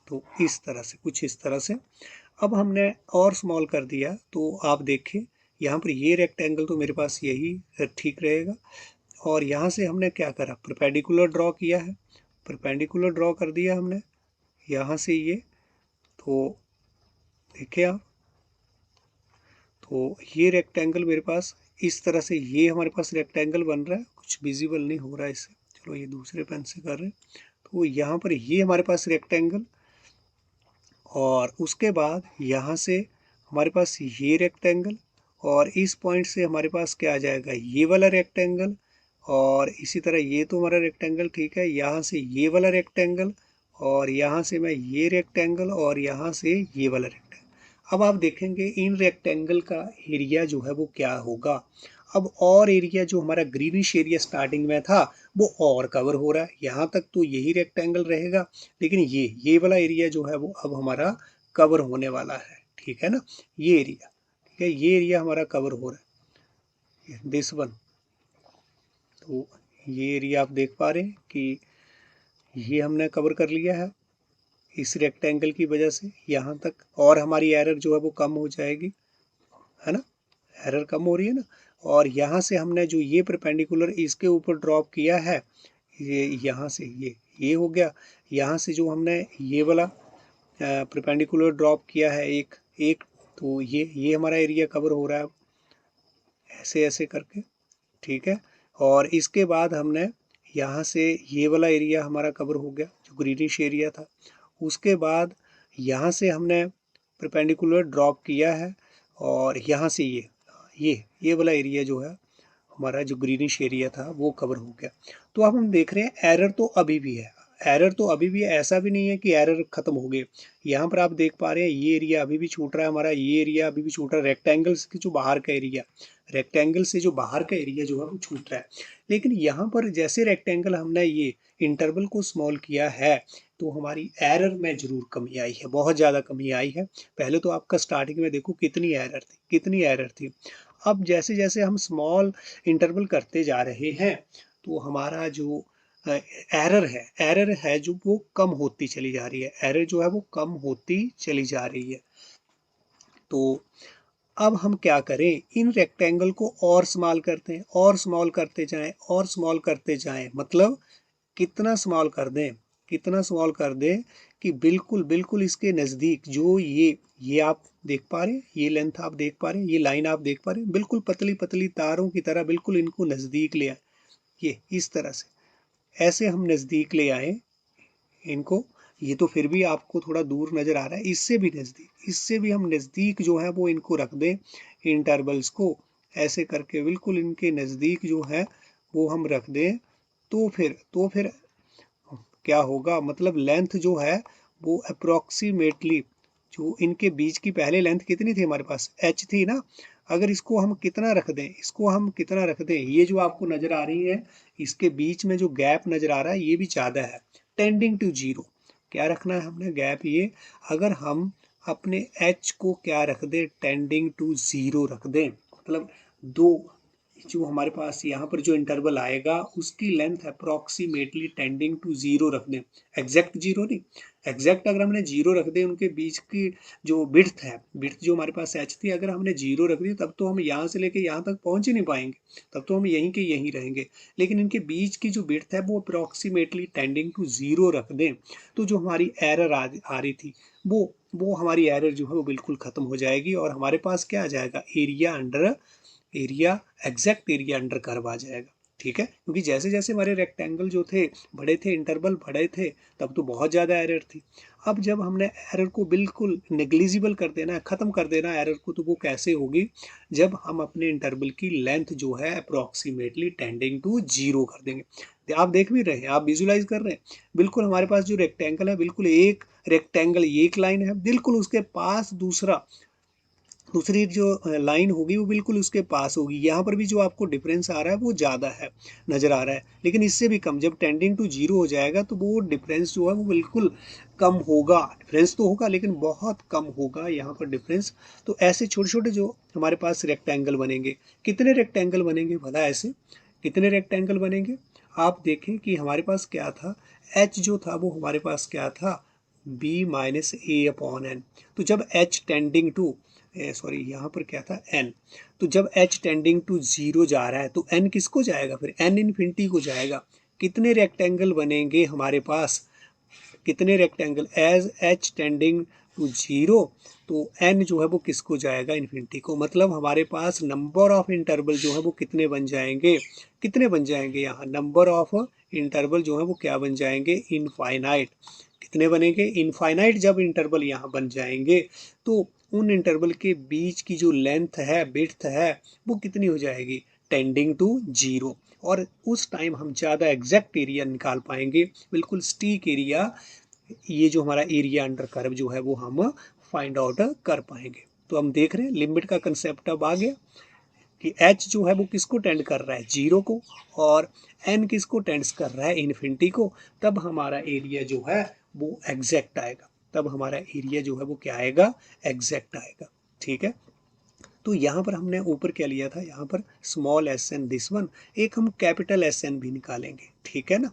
तो इस तरह से, कुछ इस तरह से। अब हमने और स्मॉल कर दिया, तो आप देखें यहाँ पर ये रेक्टेंगल तो मेरे पास यही ठीक रहेगा, और यहाँ से हमने क्या करा, परपेंडिकुलर ड्रॉ किया है, परपेंडिकुलर ड्रॉ कर दिया हमने यहाँ से ये, तो देखिए आप, तो ये रेक्टेंगल मेरे पास इस तरह से, ये हमारे पास रेक्टेंगल बन रहा है, कुछ विजिबल नहीं हो रहा है इससे, चलो ये दूसरे पेन से कर रहे हैं। तो यहाँ पर ये हमारे पास रेक्टेंगल, और उसके बाद यहाँ से हमारे पास ये रेक्टेंगल, और इस पॉइंट से हमारे पास क्या आ जाएगा, ये वाला रेक्टेंगल, और इसी तरह ये तो हमारा रेक्टेंगल ठीक है, यहाँ से ये वाला रेक्टेंगल, और यहाँ से मैं ये रेक्टेंगल, और यहाँ से ये वाला रेक्टेंगल। अब आप देखेंगे इन रेक्टेंगल का एरिया जो है वो क्या होगा। अब और एरिया जो हमारा ग्रीनिश एरिया स्टार्टिंग में था वो और कवर हो रहा है, यहाँ तक तो यही रेक्टेंगल रहेगा, लेकिन ये वाला एरिया जो है वो अब हमारा कवर होने वाला है, ठीक है ना, ये एरिया, ठीक है, ये एरिया हमारा कवर हो रहा है, दिस वन। तो ये एरिया आप देख पा रहे हैं कि ये हमने कवर कर लिया है इस रेक्टेंगल की वजह से यहाँ तक, और हमारी एरर जो है वो कम हो जाएगी, है ना, एरर कम हो रही है ना। और यहाँ से हमने जो ये परपेंडिकुलर इसके ऊपर ड्रॉप किया है, ये यहाँ से ये हो गया, यहाँ से जो हमने ये वाला परपेंडिकुलर ड्रॉप किया है एक एक, तो ये हमारा एरिया कवर हो रहा है ऐसे ऐसे करके, ठीक है। और इसके बाद हमने यहाँ से ये वाला एरिया हमारा कवर हो गया जो ग्रीनिश एरिया था, उसके बाद यहाँ से हमने परपेंडिकुलर ड्रॉप किया है, और यहाँ से ये वाला एरिया जो है हमारा जो ग्रीनिश एरिया था वो कवर हो गया। तो अब हम देख रहे हैं एरर तो अभी भी है, एरर तो अभी भी है, ऐसा भी नहीं है कि एरर खत्म हो गए। यहाँ पर आप देख पा रहे हैं ये एरिया अभी भी छूट रहा है हमारा, ये एरिया अभी भी छूट रहा है, रेक्टेंगल्स की जो बाहर का एरिया, रेक्टेंगल से जो बाहर का एरिया जो है वो छूट रहा है। लेकिन यहाँ पर जैसे रेक्टेंगल हमने ये इंटरवल को स्मॉल किया है, तो हमारी एरर में जरूर कमी आई है, बहुत ज़्यादा कमी आई है। पहले तो आपका स्टार्टिंग में देखो कितनी एरर थी, कितनी एरर थी। अब जैसे जैसे हम स्मॉल इंटरवल करते जा रहे हैं, तो हमारा जो एरर है जो वो कम होती चली जा रही है, एरर जो है वो कम होती चली जा रही है। तो अब हम क्या करें, इन रेक्टेंगल को और स्मॉल करते हैं, और स्मॉल करते जाएं, और स्मॉल करते जाएं, मतलब कितना स्मॉल कर दें, कितना स्मॉल कर दें कि बिल्कुल बिल्कुल इसके नज़दीक जो ये आप देख पा रहे हैं, ये लेंथ आप देख पा रहे हैं, ये लाइन आप देख पा रहे हैं, बिल्कुल पतली पतली तारों की तरह बिल्कुल इनको नज़दीक ले आए, ये इस तरह से ऐसे हम नज़दीक ले आए इनको। ये तो फिर भी आपको थोड़ा दूर नज़र आ रहा है, इससे भी नज़दीक, इससे भी हम नज़दीक जो है वो इनको रख दें, इंटरवल्स को ऐसे करके बिल्कुल इनके नज़दीक जो है वो हम रख दें, तो फिर क्या होगा, मतलब लेंथ जो है वो अप्रोक्सीमेटली, जो इनके बीच की पहले लेंथ कितनी थी हमारे पास, h थी ना, अगर इसको हम कितना रख दें, इसको हम कितना रख दें, ये जो आपको नजर आ रही है इसके बीच में जो गैप नजर आ रहा है ये भी ज़्यादा है, टेंडिंग टू जीरो। क्या रखना है हमने गैप ये, अगर हम अपने h को क्या रख दें, टेंडिंग टू जीरो रख दें, मतलब दो जो हमारे पास यहाँ पर जो इंटरवल आएगा उसकी length approximately tending to zero रख दें, एग्जैक्ट जीरो नहीं, एग्जैक्ट अगर हमने जीरो रख दें उनके बीच की जो विड्थ है, विड्थ जो हमारे पास एच थी अगर हमने जीरो रख दी तब तो हम यहाँ से लेके यहाँ तक पहुँच ही नहीं पाएंगे, तब तो हम यहीं के यहीं रहेंगे। लेकिन इनके बीच की जो विड्थ है वो अप्रोक्सीमेटली टेंडिंग टू जीरो रख दें तो जो हमारी एरर आ रही थी वो हमारी एरर जो है वो बिल्कुल खत्म हो जाएगी और हमारे पास क्या आ जाएगा, area under area, exact area under curve आ जाएगा। ठीक है, क्योंकि जैसे जैसे हमारे रेक्टेंगल जो थे बड़े थे, इंटरवल बड़े थे, तब तो बहुत ज़्यादा एरर थी। अब जब हमने एरर को बिल्कुल नेग्लिजिबल कर देना है, ख़त्म कर देना है एरर को, तो वो कैसे होगी, जब हम अपने इंटरवल की लेंथ जो है अप्रोक्सीमेटली टेंडिंग टू जीरो कर देंगे। आप देख भी रहे हैं, आप विजुलाइज कर रहे हैं, बिल्कुल हमारे पास जो रेक्टेंगल है, बिल्कुल एक रेक्टेंगल एक लाइन है, बिल्कुल उसके पास दूसरी जो लाइन होगी वो बिल्कुल उसके पास होगी। यहाँ पर भी जो आपको डिफरेंस आ रहा है वो ज़्यादा है, नज़र आ रहा है, लेकिन इससे भी कम, जब टेंडिंग टू जीरो हो जाएगा तो वो डिफरेंस जो है वो बिल्कुल कम होगा। डिफरेंस तो होगा लेकिन बहुत कम होगा यहाँ पर डिफरेंस। तो ऐसे छोटे छोटे जो हमारे पास रेक्टेंगल बनेंगे, कितने रेक्टेंगल बनेंगे भला, ऐसे कितने रेक्टेंगल बनेंगे। आप देखें कि हमारे पास क्या था, एच जो था वो हमारे पास क्या था, B minus A upon N. तो जब एच टेंडिंग टू सॉरी यहाँ पर क्या था, एन, तो जब एच टेंडिंग टू जीरो जा रहा है तो एन किसको जाएगा, फिर एन इन्फिनिटी को जाएगा। कितने रेक्टेंगल बनेंगे हमारे पास, कितने rectangle, as H tending to zero, तो एन जो है वो किसको जाएगा, इन्फिनिटी को। मतलब हमारे पास नंबर ऑफ इंटरवल जो है वो कितने बन जाएंगे, कितने बन जाएंगे, यहाँ नंबर ऑफ इंटरवल जो है वो क्या बन जाएंगे, इनफाइनाइट। कितने बनेंगे, इनफाइनाइट। जब इंटरवल यहाँ बन जाएंगे तो उन इंटरवल के बीच की जो लेंथ है, विड्थ है, वो कितनी हो जाएगी, टेंडिंग टू जीरो। और उस टाइम हम ज़्यादा एग्जैक्ट एरिया निकाल पाएंगे, बिल्कुल स्टीक एरिया, ये जो हमारा एरिया अंडर कर्व जो है वो हम फाइंड आउट कर पाएंगे। तो हम देख रहे हैं लिमिट का कंसेप्ट अब आ गया कि एच जो है वो किसको टेंड कर रहा है, जीरो को, और एन किसको टेंड्स कर रहा है, इन्फिनिटी को। तब हमारा एरिया जो है वो एग्जैक्ट आएगा, तब हमारा एरिया जो है वो क्या आएगा, एग्जैक्ट आएगा। ठीक है, तो यहाँ पर हमने ऊपर क्या लिया था, यहाँ पर small S N this one, एक हम कैपिटल एस एन भी निकालेंगे। ठीक है ना,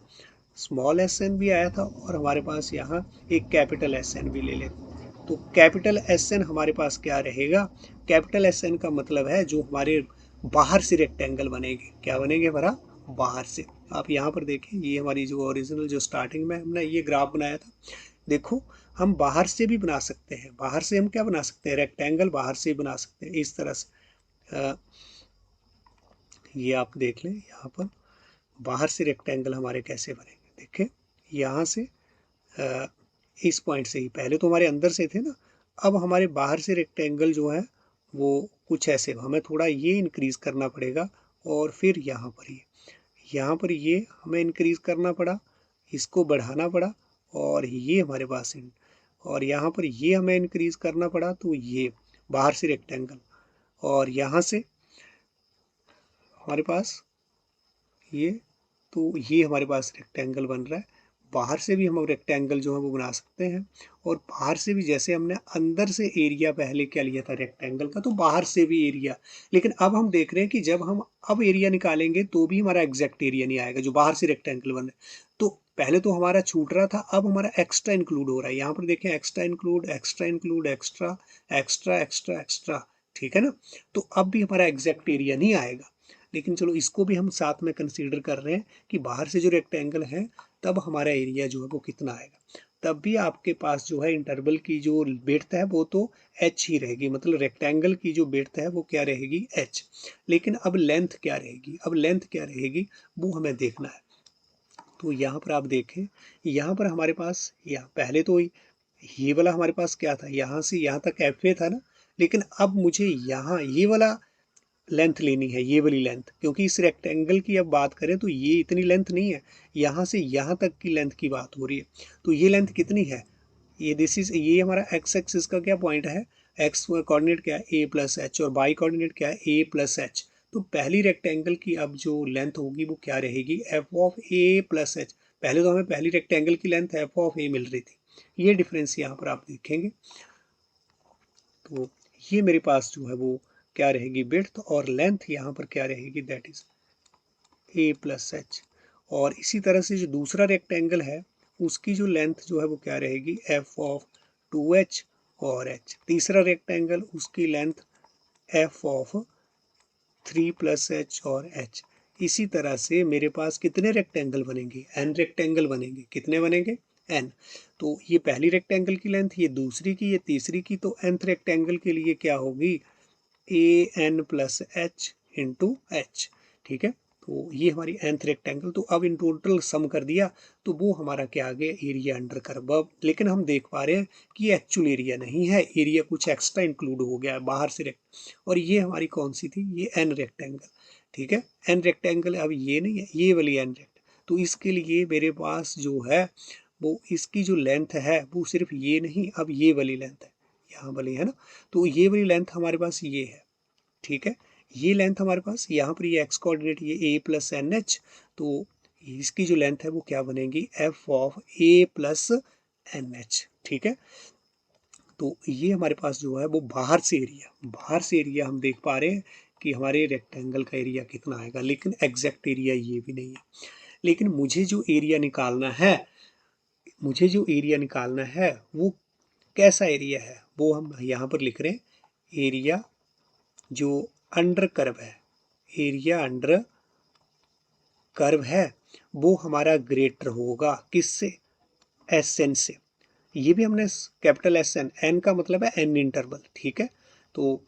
स्मॉल एस एन भी आया था और हमारे पास यहाँ एक कैपिटल एस एन भी ले लेते। तो कैपिटल एस एन हमारे पास क्या रहेगा, कैपिटल एस एन का मतलब है जो हमारे बाहर से रेक्टेंगल बनेंगे, क्या बनेंगे हमारा, बाहर से। आप यहाँ पर देखें, ये हमारी जो ओरिजिनल जो स्टार्टिंग में हमने ये ग्राफ बनाया था, देखो हम बाहर से भी बना सकते हैं, बाहर से हम क्या बना सकते हैं, रेक्टेंगल बाहर से बना सकते हैं इस तरह से। ये आप देख लें, यहाँ पर बाहर से रेक्टेंगल हमारे कैसे बनेंगे, देखें यहाँ से इस पॉइंट से ही, पहले तो हमारे अंदर से थे ना, अब हमारे बाहर से रेक्टेंगल जो है वो कुछ ऐसे, हमें थोड़ा ये इंक्रीज करना पड़ेगा और फिर यहाँ पर ये हमें इंक्रीज करना पड़ा, इसको बढ़ाना पड़ा, और ये हमारे पास और यहाँ पर ये हमें इंक्रीज करना पड़ा, तो ये बाहर से रेक्टेंगल, और यहाँ से हमारे पास ये, तो ये हमारे पास रेक्टेंगल बन रहा है। बाहर से भी हम रेक्टेंगल जो है वो बना सकते हैं, और बाहर से भी, जैसे हमने अंदर से एरिया पहले क्या लिया था रेक्टेंगल का, तो बाहर से भी एरिया। लेकिन अब हम देख रहे हैं कि जब हम अब एरिया निकालेंगे तो भी हमारा एग्जैक्ट एरिया नहीं आएगा जो बाहर से रेक्टेंगल बन रहा है। तो पहले तो हमारा छूट रहा था, अब हमारा एक्स्ट्रा इंक्लूड हो रहा है। यहाँ पर देखें, extra include, extra include, extra extra extra extra. ठीक है ना, तो अब भी हमारा एग्जैक्ट एरिया नहीं आएगा, लेकिन चलो इसको भी हम साथ में कंसीडर कर रहे हैं कि बाहर से जो रेक्टेंगल है तब हमारा एरिया जो है वो कितना आएगा। तब भी आपके पास जो है इंटरवल की जो विड्थ है वो तो एच ही रहेगी, मतलब रेक्टेंगल की जो विड्थ है वो क्या रहेगी, एच। लेकिन अब लेंथ क्या रहेगी, अब लेंथ क्या रहेगी वो हमें देखना है। तो यहाँ पर आप देखें, यहाँ पर हमारे पास, यहाँ पहले तो ये वाला हमारे पास क्या था, यहाँ से यहाँ तक एफ ए था ना, लेकिन अब मुझे यहाँ ये वाला लेंथ लेनी है, ये वाली लेंथ, क्योंकि इस रेक्टेंगल की अब बात करें तो ये इतनी लेंथ नहीं है, यहाँ से यहाँ तक की लेंथ की बात हो रही है। तो ये लेंथ कितनी है, ये दिस इज, ये हमारा एक्स एक्सिस का क्या पॉइंट है, एक्स कोऑर्डिनेट क्या है ए प्लस एच और वाई कोऑर्डिनेट क्या है ए प्लस एच। तो पहली रेक्टेंगल की अब जो लेंथ होगी वो क्या रहेगी, F of A plus H. पहले तो हमें पहली रेक्टेंगल की लेंथ एफ ऑफ ए मिल रही थी, ये डिफरेंस यहाँ पर आप देखेंगे। तो ये मेरे पास जो है वो क्या रहेगी, विड्थ, और लेंथ यहाँ पर क्या रहेगी, that is a plus H. और इसी तरह से जो दूसरा रेक्टेंगल है उसकी जो लेंथ जो है वो क्या रहेगी, एफ ऑफ 2h और h। तीसरा रेक्टेंगल उसकी length F of 3 plus H और h। इसी तरह से मेरे पास कितने रेक्टेंगल बनेंगे, n रेक्टेंगल बनेंगे। कितने बनेंगे, n। तो ये पहली रेक्टेंगल की लेंथ, ये दूसरी की, ये तीसरी की। तो nth रेक्टेंगल के लिए क्या होगी, A N plus H into H. ठीक है, तो ये हमारी nth रेक्टेंगल। तो अब इन टोटल सम कर दिया तो वो हमारा क्या आ गया, एरिया अंडर कर्व। अब लेकिन हम देख पा रहे हैं कि एक्चुअल एरिया नहीं है, एरिया कुछ एक्स्ट्रा इंक्लूड हो गया है बाहर से। और ये हमारी कौन सी थी, ये एन रेक्टेंगल। ठीक है, एन रेक्टेंगल अब ये नहीं है, ये वाली एन रेक्ट। तो इसके लिए मेरे पास जो है वो इसकी जो लेंथ है वो सिर्फ ये नहीं, अब ये वाली लेंथ है, यहाँ वाली है ना। तो ये वाली लेंथ हमारे पास ये है। ठीक है, ये लेंथ हमारे पास यहाँ पर, ये एक्स कोऑर्डिनेट ये ए प्लस एन एच। तो इसकी जो लेंथ है वो क्या बनेगी, F of A plus N H. ठीक है, तो ये हमारे पास जो है वो बाहर से एरिया हम देख पा रहे हैं कि हमारे रेक्टेंगल का एरिया कितना आएगा, लेकिन एग्जैक्ट एरिया ये भी नहीं है। लेकिन मुझे जो एरिया निकालना है वो कैसा एरिया है, वो हम यहाँ पर लिख रहे हैं, एरिया जो अंडर कर्व है, एरिया अंडर कर्व है वो हमारा ग्रेटर होगा किससे, एस एन से। ये भी हमने कैपिटल एस एन, एन का मतलब है एन इंटरवल। ठीक है, तो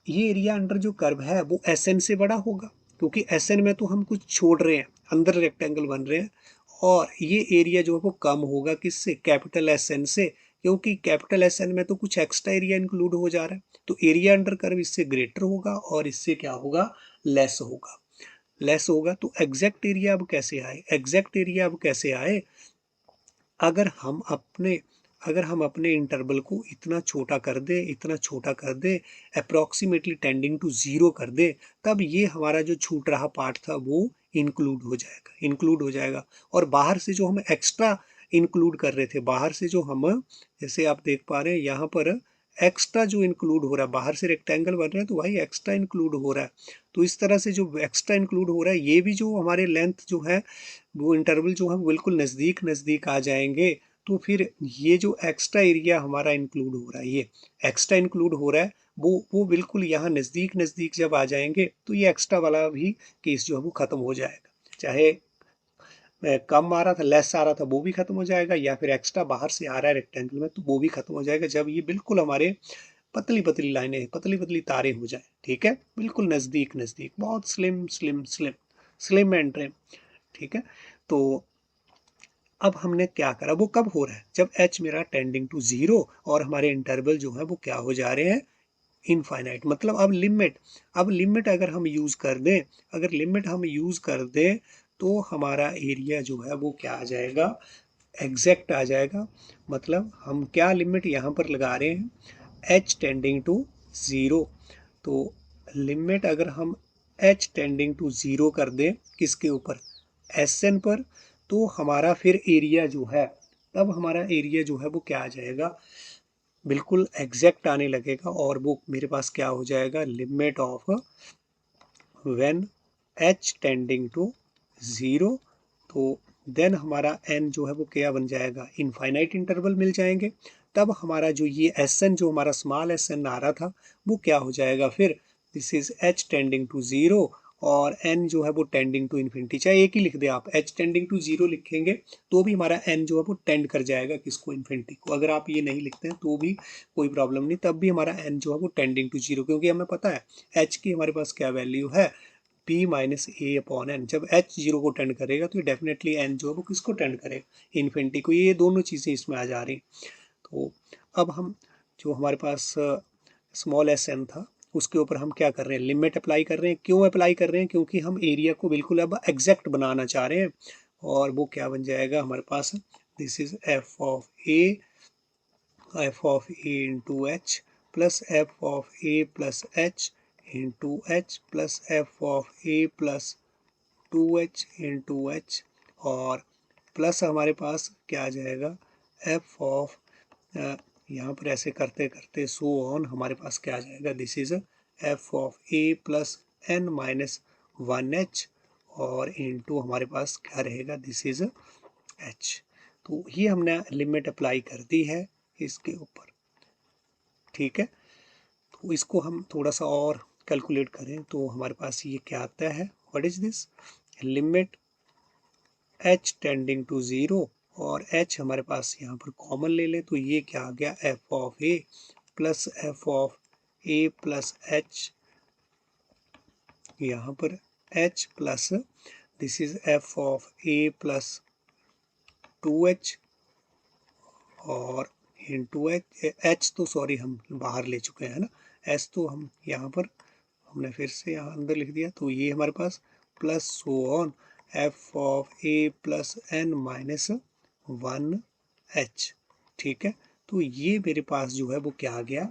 ये एरिया अंडर जो कर्व है वो एस एन से बड़ा होगा, क्योंकि एस एन में तो हम कुछ छोड़ रहे हैं, अंदर रेक्टेंगल बन रहे हैं। और ये एरिया जो है वो कम होगा किससे, कैपिटल एस एन से, क्योंकि कैपिटल एस एन में तो कुछ एक्स्ट्रा एरिया इंक्लूड हो जा रहा है। तो एरिया अंडर कर्व इससे ग्रेटर होगा और इससे क्या होगा, लेस होगा। तो एग्जैक्ट एरिया अब कैसे आए, अगर हम अपने इंटरवल को इतना छोटा कर दे, अप्रॉक्सीमेटली टेंडिंग टू जीरो कर दे, तब ये हमारा जो छूट रहा पार्ट था वो इंक्लूड हो जाएगा। और बाहर से जो हम एक्स्ट्रा इंक्लूड कर रहे थे, बाहर से जो हम, जैसे आप देख पा रहे हैं यहाँ पर एक्स्ट्रा जो इंक्लूड हो रहा है, बाहर से रेक्टेंगल बन रहे हैं तो भाई एक्स्ट्रा इंक्लूड हो रहा है। तो इस तरह से जो एक्स्ट्रा इंक्लूड हो रहा है, ये भी जो हमारे लेंथ जो है वो इंटरवल जो है बिल्कुल नज़दीक नज़दीक आ जाएंगे। तो फिर ये जो एक्स्ट्रा एरिया हमारा इंक्लूड हो रहा है, ये एक्स्ट्रा इंक्लूड हो रहा है, वो बिल्कुल यहाँ नज़दीक नज़दीक जब आ जाएंगे तो ये एक्स्ट्रा वाला भी केस जो है वो ख़त्म हो जाएगा। चाहे कम आ रहा था, लेस आ रहा था, वो भी खत्म हो जाएगा, या फिर एक्स्ट्रा बाहर से आ रहा है रेक्टेंगल में तो वो भी खत्म हो जाएगा, जब ये बिल्कुल हमारे पतली पतली लाइनें, पतली पतली तारें हो जाए। ठीक है, बिल्कुल नज़दीक नज़दीक, बहुत slim slim slim slim and trim. ठीक है, तो अब हमने क्या करा, वो कब हो रहा है, जब h मेरा टेंडिंग टू जीरो और हमारे इंटरवल जो है वो क्या हो जा रहे हैं, इनफाइनाइट। मतलब अब लिमिट अगर हम यूज़ कर दें, तो हमारा एरिया जो है वो क्या आ जाएगा, एग्जैक्ट आ जाएगा। मतलब हम क्या लिमिट यहाँ पर लगा रहे हैं, h टेंडिंग टू ज़ीरो। तो लिमिट अगर हम h टेंडिंग टू ज़ीरो कर दें किसके ऊपर, एस एन पर, तो हमारा फिर एरिया जो है, तब हमारा एरिया जो है वो क्या आ जाएगा, बिल्कुल एग्जैक्ट आने लगेगा। और वो मेरे पास क्या हो जाएगा, limit of when h tending to zero. तो देन हमारा n जो है वो क्या बन जाएगा, इनफाइनाइट इंटरवल मिल जाएंगे। तब हमारा जो ये एस एन, जो हमारा स्मॉल एस एन आ रहा था, वो क्या हो जाएगा फिर, this is h tending to zero और n जो है वो टेंडिंग टू इन्फिनिटी। चाहे एक ही लिख दे आप, h टेंडिंग टू ज़ीरो लिखेंगे तो भी हमारा n जो है वो टेंड कर जाएगा किसको, इन्फिनिटी को। अगर आप ये नहीं लिखते हैं तो भी कोई प्रॉब्लम नहीं, तब भी हमारा n जो है वो टेंडिंग टू ज़ीरो, क्योंकि हमें पता है h की हमारे पास क्या वैल्यू है, p minus A upon N. जब h जीरो को टेंड करेगा तो डेफिनेटली n जो है वो किसको टेंड करेगा, इन्फिनिटी को। ये दोनों चीज़ें इसमें आ जा रही। तो अब हम जो हमारे पास स्मॉल एस एन था उसके ऊपर हम क्या कर रहे हैं, लिमिट अप्लाई कर रहे हैं। क्यों अप्लाई कर रहे हैं, क्योंकि हम एरिया को बिल्कुल अब एग्जैक्ट बनाना चाह रहे हैं। और वो क्या बन जाएगा हमारे पास, this is F of A into H plus F of A plus H into H plus F of A plus 2h into H, और प्लस हमारे पास क्या आ जाएगा एफ ऑफ, यहाँ पर ऐसे करते करते सो ऑन हमारे पास क्या आ जाएगा, this is F of A plus N minus 1h, और इनटू हमारे पास क्या रहेगा, दिस इज एच। तो ये हमने लिमिट अप्लाई कर दी है इसके ऊपर, ठीक है। तो इसको हम थोड़ा सा और कैलकुलेट करें तो हमारे पास ये क्या आता है, what is this, limit h tending to 0, और h हमारे पास यहाँ पर कॉमन ले लें तो ये क्या आ गया, f of a plus F of a plus h, यहाँ पर h plus this is f of a plus 2h, और इंटू h तो सॉरी हम बाहर ले चुके हैं ना, h तो हम यहाँ पर हमने फिर से यहाँ अंदर लिख दिया, तो ये हमारे पास plus so on F of A plus N minus 1h, ठीक है। तो ये मेरे पास जो है वो क्या आ गया,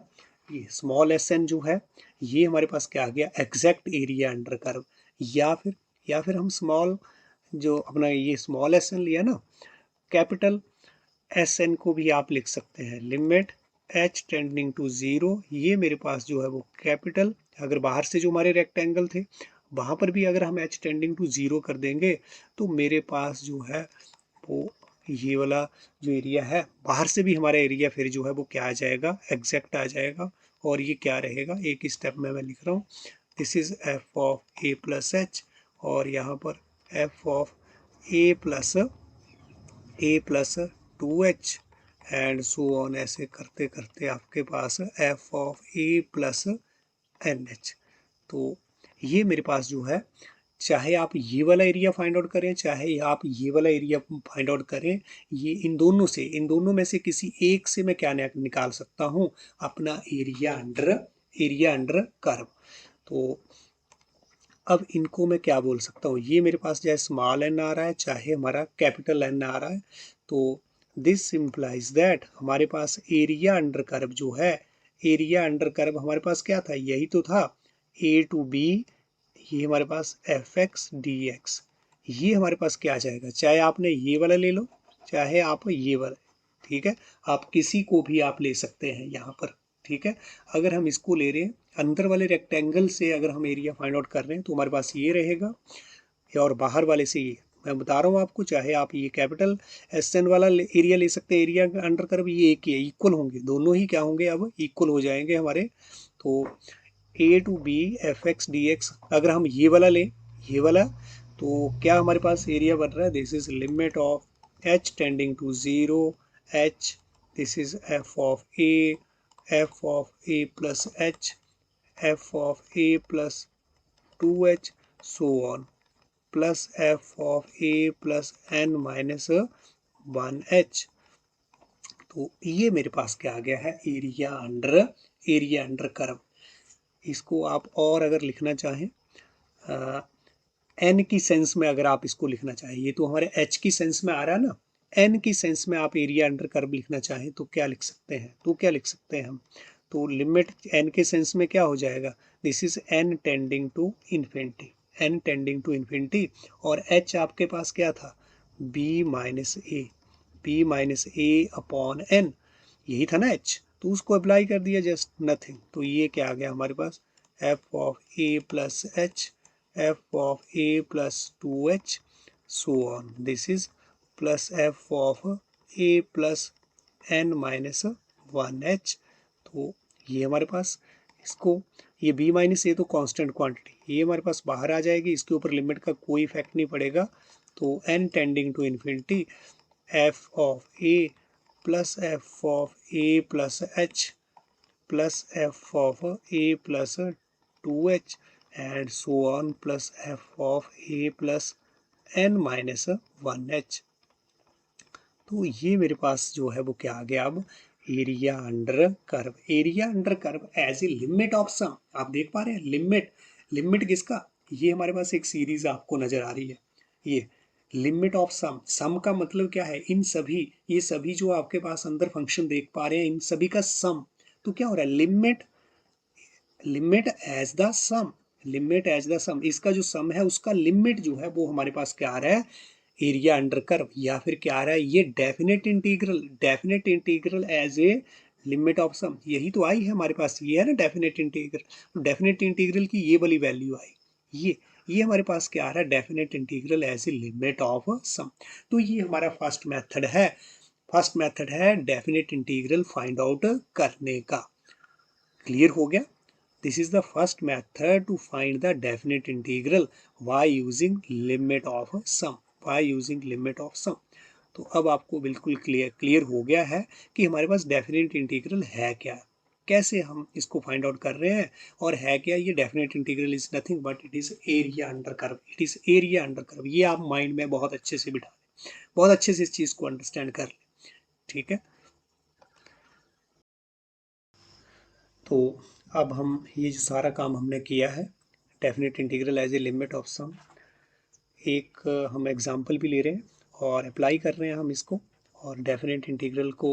ये स्मॉल एस एन जो है ये हमारे पास क्या आ गया, एग्जैक्ट एरिया अंडर कर्व, या फिर हम स्मॉल जो अपना ये स्मॉल एस एन लिया ना, कैपिटल एस एन को भी आप लिख सकते हैं, लिमिट एच टेंडिंग टू 0, ये मेरे पास जो है वो कैपिटल, अगर बाहर से जो हमारे रेक्टेंगल थे वहाँ पर भी अगर हम एच टेंडिंग टू 0 कर देंगे तो मेरे पास जो है वो ये वाला जो एरिया है बाहर से भी हमारा एरिया फिर जो है वो क्या आ जाएगा, एग्जैक्ट आ जाएगा, और ये क्या रहेगा, एक स्टेप में मैं लिख रहा हूँ, this is F of A plus H, और यहाँ पर F of A plus 2h and so on, ऐसे करते करते आपके पास F of A plus N H. तो ये मेरे पास जो है, चाहे आप ये वाला एरिया फाइंड आउट करें चाहे आप ये वाला एरिया फाइंड आउट करें, ये इन दोनों में से किसी एक से मैं क्या निकाल सकता हूँ, अपना एरिया अंडर कर्व। तो अब इनको मैं क्या बोल सकता हूँ, ये मेरे पास चाहे स्मॉल एन आ रहा है चाहे हमारा कैपिटल एन आ रहा है, तो दिस इम्प्लाइज दैट हमारे पास एरिया अंडर कर्व जो है, एरिया अंडर कर्व हमारे पास क्या था, यही तो था ए टू बी, ये हमारे पास एफ एक्स डी एक्स, ये हमारे पास क्या आ जाएगा, चाहे आपने ये वाला ले लो चाहे आप ये वाला, ठीक है, आप किसी को भी आप ले सकते हैं यहाँ पर, ठीक है। अगर हम इसको ले रहे हैं अंदर वाले रेक्टेंगल से, अगर हम एरिया फाइंड आउट कर रहे हैं तो हमारे पास ये रहेगा, और बाहर वाले से ये, मैं बता रहा हूँ आपको, चाहे आप ये कैपिटल एस एन वाला एरिया ले सकते हैं, एरिया अंडर कर्व ये एक ही है, इक्वल होंगे दोनों ही, क्या होंगे अब इक्वल हो जाएंगे हमारे। तो A to B F X D X, अगर हम ये वाला लें, ये वाला, तो क्या हमारे पास एरिया बन रहा है, this is limit of H tending to 0 H, this is F of A plus H, F of A plus 2h so on, plus F of A plus N minus 1h। तो ये मेरे पास क्या आ गया है, एरिया अंडर कर्व। इसको आप और अगर लिखना चाहें एन की सेंस में, अगर आप इसको लिखना चाहें, ये तो हमारे एच की सेंस में आ रहा है ना, एन की सेंस में आप एरिया अंडर कर्व लिखना चाहें तो क्या लिख सकते हैं, हम, तो लिमिट एन के सेंस में क्या हो जाएगा, this is N tending to infinity, और एच आपके पास क्या था, B minus A upon N, यही था ना एच, तो उसको अप्लाई कर दिया, जस्ट नथिंग, तो ये क्या आ गया हमारे पास, F of A plus H, F of A plus 2h so on, this is plus F of A plus N minus 1h। तो ये हमारे पास, इसको ये b माइनस ए तो कांस्टेंट क्वांटिटी, ये हमारे पास बाहर आ जाएगी, इसके ऊपर लिमिट का कोई इफेक्ट नहीं पड़ेगा, तो n tending to infinity F of A plus F of A plus H plus F of A plus 2h and so on plus F of A plus N minus 1h। तो ये मेरे पास जो है वो क्या आ गया, अब area under curve as a limit of sum, आप देख पा रहे हैं लिमिट किसका, ये हमारे पास एक सीरीज आपको नजर आ रही है, ये लिमिट ऑफ सम का मतलब क्या है, इन सभी, ये सभी जो आपके पास अंदर फंक्शन देख पा रहे हैं इन सभी का सम, तो क्या हो रहा है, limit as the sum, limit as the sum, इसका जो सम है उसका लिमिट जो है वो हमारे पास क्या आ रहा है, एरिया अंडर कर्व, या फिर क्या आ रहा है ये definite integral as a limit of sum, यही तो आई है हमारे पास, ये है ना डेफिनेट इंटीग्रल, तो डेफिनेट इंटीग्रल की ये वाली वैल्यू आई, ये हमारे पास क्या आ रहा है, definite integral as a limit of sum. तो ये हमारा फर्स्ट मेथड है डेफिनेट इंटीग्रल फाइंड आउट करने का। क्लियर हो गया? This is the first method to find the definite integral by using limit of sum, तो अब आपको बिल्कुल क्लियर हो गया है कि हमारे पास डेफिनेट इंटीग्रल है क्या, कैसे हम इसको फाइंड आउट कर रहे हैं, और है क्या, ये definite integral is nothing but it is area under curve, ये आप माइंड में बहुत अच्छे से बिठा लें, बहुत अच्छे से इस चीज को अंडरस्टैंड कर लें। ठीक है, तो अब हम ये जो सारा काम हमने किया है definite integral as a limit of sum, एक हम एग्जांपल भी ले रहे हैं और अप्लाई कर रहे हैं हम इसको, और डेफिनेट इंटीग्रल को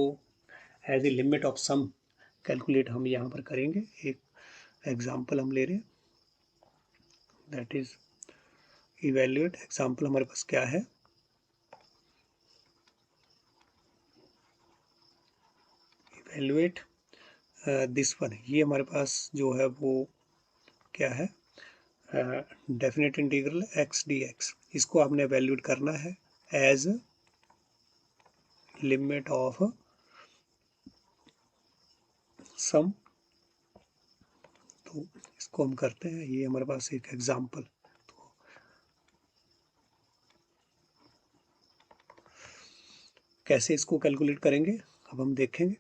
as a limit of sum calculate हम यहाँ पर करेंगे। एक एग्जांपल हम ले रहे हैं, दैट इज इवेल्युएट। एग्जांपल हमारे पास क्या है, इवेल्युएट दिस वन, ये हमारे पास जो है वो क्या है, definite integral x D x, इसको आपने एवेल्यूएट करना है एज लिमिट ऑफ सम। तो इसको हम करते हैं, ये हमारे पास एक एग्जांपल, तो कैसे इसको कैलकुलेट करेंगे अब हम देखेंगे।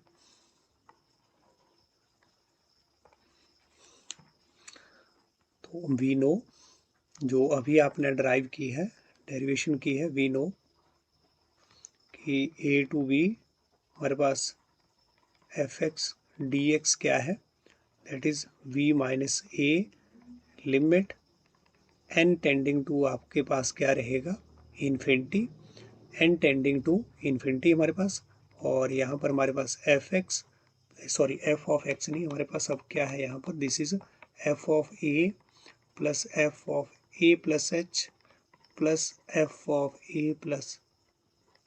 तो वी नो, जो अभी आपने ड्राइव की है, डेरिवेशन की है, वी नो कि ए टू बी हमारे पास एफ एक्स डी एक्स क्या है, that is V minus A limit N tending to, आपके पास क्या रहेगा, infinity, N tending to infinity हमारे पास, और यहाँ पर हमारे पास F X, sorry F of X नहीं, हमारे पास अब क्या है यहाँ पर, this is F of A plus F of A plus H plus F of A plus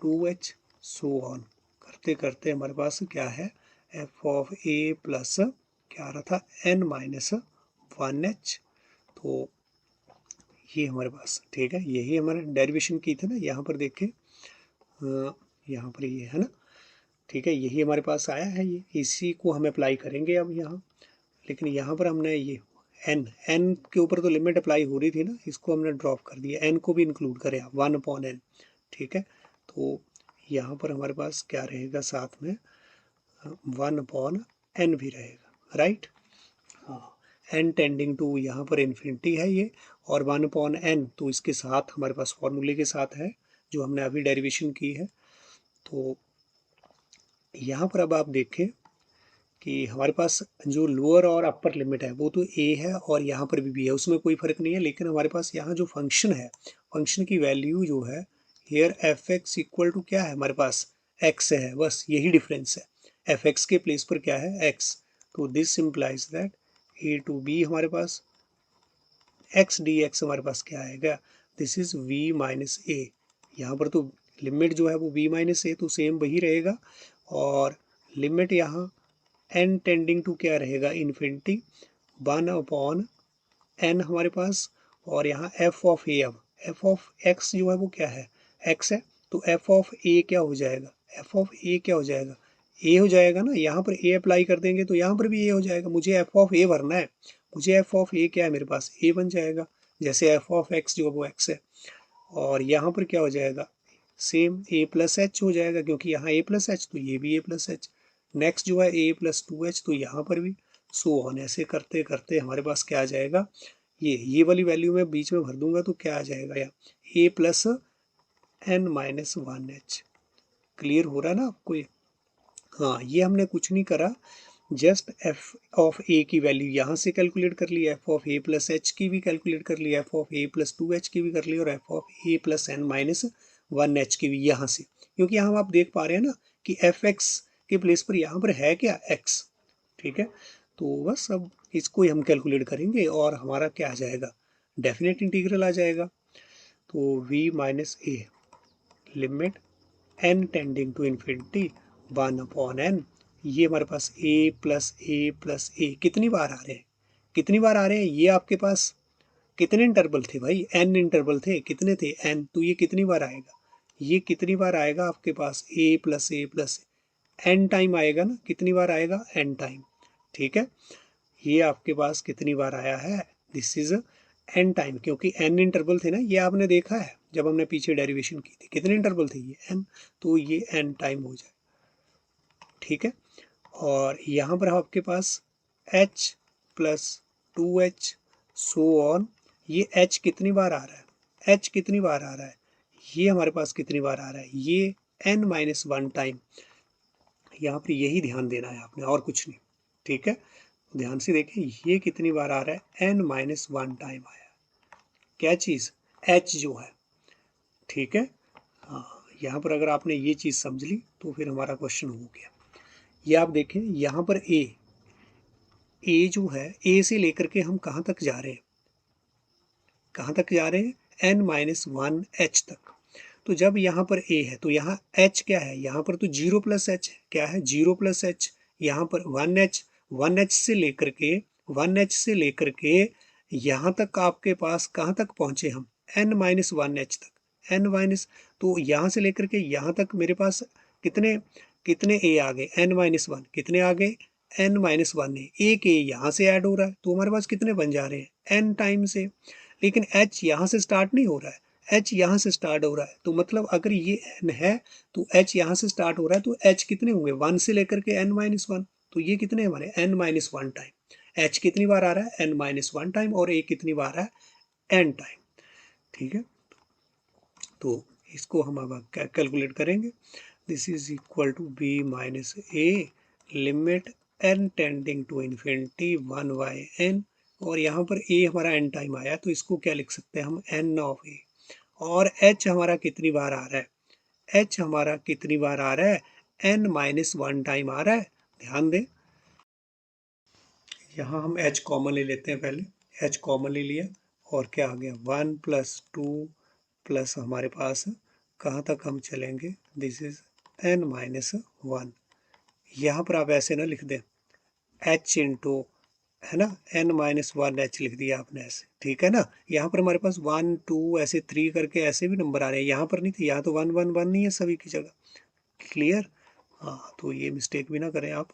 2h, so on करते करते हमारे पास क्या है, एफ ऑफ ए प्लस क्या आ रहा था, एन माइनस 1h। तो ये हमारे पास, ठीक है, यही हमारे डेरिवेशन की थी ना, यहाँ पर देखें, यहाँ पर ये है ना, ठीक है, यही हमारे पास आया है, ये इसी को हम अप्लाई करेंगे अब यहाँ, लेकिन यहाँ पर हमने ये एन के ऊपर तो लिमिट अप्लाई हो रही थी ना, इसको हमने ड्रॉप कर दिया, एन को भी इंक्लूड करें, 1/n, ठीक है। तो यहाँ पर हमारे पास क्या रहेगा, साथ में 1/n भी रहेगा, राइट। हाँ, एन टेंडिंग टू, यहाँ पर इन्फिनिटी है ये, और 1/n तो इसके साथ हमारे पास फॉर्मूले के साथ है जो हमने अभी डेरिवेशन की है। तो यहाँ पर अब आप देखें कि हमारे पास जो लोअर और अपर लिमिट है वो तो ए है और यहाँ पर भी है, उसमें कोई फर्क नहीं है, लेकिन हमारे पास यहाँ जो फंक्शन है, फंक्शन की वैल्यू जो है here F X equal to क्या है, हमारे पास एक्स है, बस यही डिफरेंस है, एफ एक्स के प्लेस पर क्या है, एक्स। तो this implies that A to B हमारे पास एक्स डी एक्स हमारे पास क्या आएगा, this is V minus A, यहाँ पर तो लिमिट जो है वो वी माइनस ए तो सेम वही रहेगा, और लिमिट यहाँ एन टेंडिंग टू क्या रहेगा, इन्फिनिटी, 1/n हमारे पास, और यहाँ एफ ऑफ ए, अब एफ ऑफ एक्स जो है वो क्या है, एक्स है, तो एफ ऑफ ए क्या हो जाएगा, एफ ऑफ ए क्या हो जाएगा, ए हो जाएगा ना, यहाँ पर ए अप्लाई कर देंगे तो यहाँ पर भी ए हो जाएगा, मुझे एफ ऑफ ए भरना है, मुझे एफ ऑफ ए क्या है मेरे पास, ए बन जाएगा, जैसे एफ ऑफ एक्स जो है वो एक्स है, और यहाँ पर क्या हो जाएगा, सेम ए प्लस एच हो जाएगा, क्योंकि यहाँ ए प्लस एच तो ये भी ए प्लस एच, नेक्स्ट जो है ए प्लस 2h तो यहाँ पर भी, सो ऑन, ऐसे करते करते हमारे पास क्या आ जाएगा, ये वाली वैल्यू मैं बीच में भर दूंगा तो क्या आ जाएगा, यहाँ A plus N minus 1h। Clear हो रहा है ना आपको ये? हाँ, ये हमने कुछ नहीं करा, जस्ट एफ ऑफ ए की वैल्यू यहाँ से कैलकुलेट कर ली, F of A plus H की भी कैलकुलेट कर ली, F of A plus 2h की भी कर ली, और F of A plus N minus 1h की भी यहाँ से, क्योंकि यहाँ आप देख पा रहे हैं ना कि एफ एक्स के प्लेस पर यहाँ पर है क्या, एक्स, ठीक है। तो बस अब इसको ही हम कैलकुलेट करेंगे और हमारा क्या आ जाएगा, डेफिनेट इंटीग्रल आ जाएगा। तो v minus A limit n tending to infinity 1/n, ये हमारे पास a कितनी बार आ रहे हैं, कितनी बार आ रहे हैं, ये आपके पास कितने इंटरवल थे भाई, n इंटरवल थे, कितने थे n, तो ये कितनी बार आएगा, ये कितनी बार आएगा आपके पास a प्लस n टाइम आएगा ना, कितनी बार आएगा n टाइम, ठीक है। ये आपके पास कितनी बार आया है, दिस इज n टाइम, क्योंकि n इंटरवल थे ना, ये आपने देखा है जब हमने पीछे डेरिवेशन की थी, कितने इंटरवल थे ये n, तो ये n टाइम हो जाए, ठीक है। और यहाँ पर आपके पास h plus 2h so on, ये h कितनी बार आ रहा है, h कितनी बार आ रहा है, ये हमारे पास कितनी बार आ रहा है, ये n-1 टाइम, यहाँ पर यही ध्यान देना है आपने और कुछ नहीं, ठीक है। ध्यान से देखें ये कितनी बार आ रहा है, n-1 टाइम आया, क्या चीज़, h जो है, ठीक है। हाँ, यहाँ पर अगर आपने ये चीज़ समझ ली तो फिर हमारा क्वेश्चन हो गया। ये आप देखें यहाँ पर a जो है, a से लेकर के हम कहाँ तक जा रहे हैं, कहाँ तक जा रहे हैं, n-1 h तक। तो जब यहाँ पर a है तो यहाँ h क्या है, यहाँ पर तो 0 प्लस h है, क्या है 0 प्लस h, यहाँ पर 1h से लेकर के 1h से लेकर के यहाँ तक आपके पास कहाँ तक पहुँचे हम, n-1h तक, n माइनस, तो यहाँ से लेकर के यहाँ तक मेरे पास कितने कितने a आ गए, n-1, कितने आ गए, n-1 है, एक a यहाँ से ऐड हो रहा है, तो हमारे पास कितने बन जा रहे हैं n टाइम से, लेकिन h यहाँ से स्टार्ट नहीं हो रहा है, h यहाँ से स्टार्ट हो रहा है, तो मतलब अगर ये n है तो h यहाँ से स्टार्ट हो रहा है, तो h कितने होंगे 1 से लेकर के n-1, तो ये कितने हमारे n-1 टाइम, h कितनी बार आ रहा है n-1 टाइम, और a कितनी बार आ रहा है n टाइम, ठीक है। तो इसको हम अब कैलकुलेट करेंगे, this is equal to b minus A limit n tending to infinity 1/n, और यहाँ पर a हमारा n टाइम आया तो इसको क्या लिख सकते हैं हम, n ऑफ a, और h हमारा कितनी बार आ रहा है, h हमारा कितनी बार आ रहा है, n-1 टाइम आ रहा है, ध्यान दें। यहाँ हम h कॉमन ले लेते हैं, पहले h कॉमन ले लिया और क्या आ गया 1 प्लस 2 प्लस हमारे पास कहाँ तक हम चलेंगे, दिस इज n-1, यहाँ पर आप ऐसे ना लिख दें h इंटू, है ना, n-1 h लिख दिया आपने ऐसे, ठीक है ना। यहाँ पर हमारे पास 1 2 ऐसे 3 करके ऐसे भी नंबर आ रहे हैं, यहाँ पर नहीं थे, यहाँ तो 1 1 1 नहीं है सभी की जगह, क्लियर। हाँ, तो ये मिस्टेक भी ना करें आप।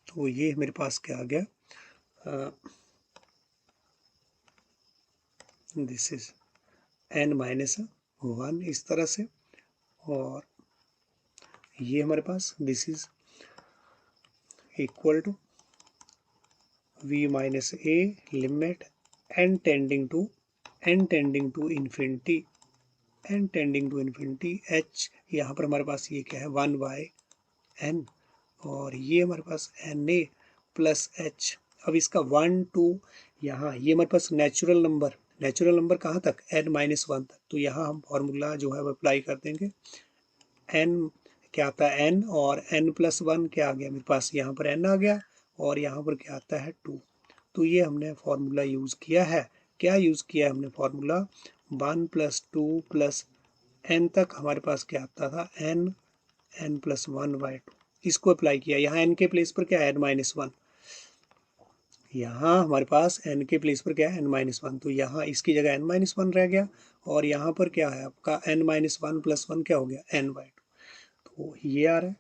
तो ये मेरे पास क्या आ गया, दिस इज n-1 इस तरह से, और ये हमारे पास this is equal to v minus A limit n tending to infinity h, यहाँ पर हमारे पास ये क्या है 1/n, और ये हमारे पास na प्लस h। अब इसका 1 2 यहाँ ये हमारे पास नेचुरल नंबर कहाँ तक, n-1 तक, तो यहाँ हम फॉर्मूला जो है वो अप्लाई कर देंगे, n क्या आता है n, और n+1 क्या आ गया मेरे पास, यहाँ पर n आ गया, और यहाँ पर क्या आता है 2, तो ये हमने फॉर्मूला यूज़ किया है, क्या यूज़ किया है हमने फॉर्मूला, 1 + 2 + n तक हमारे पास क्या आता था n+1/2, इसको अप्लाई किया, यहाँ n के प्लेस पर क्या है n-1, यहाँ हमारे पास n के प्लेस पर क्या है n-1, तो यहाँ इसकी जगह n-1 रह गया, और यहाँ पर क्या है आपका n-1 + 1 क्या हो गया n/2, तो ये आ रहा है,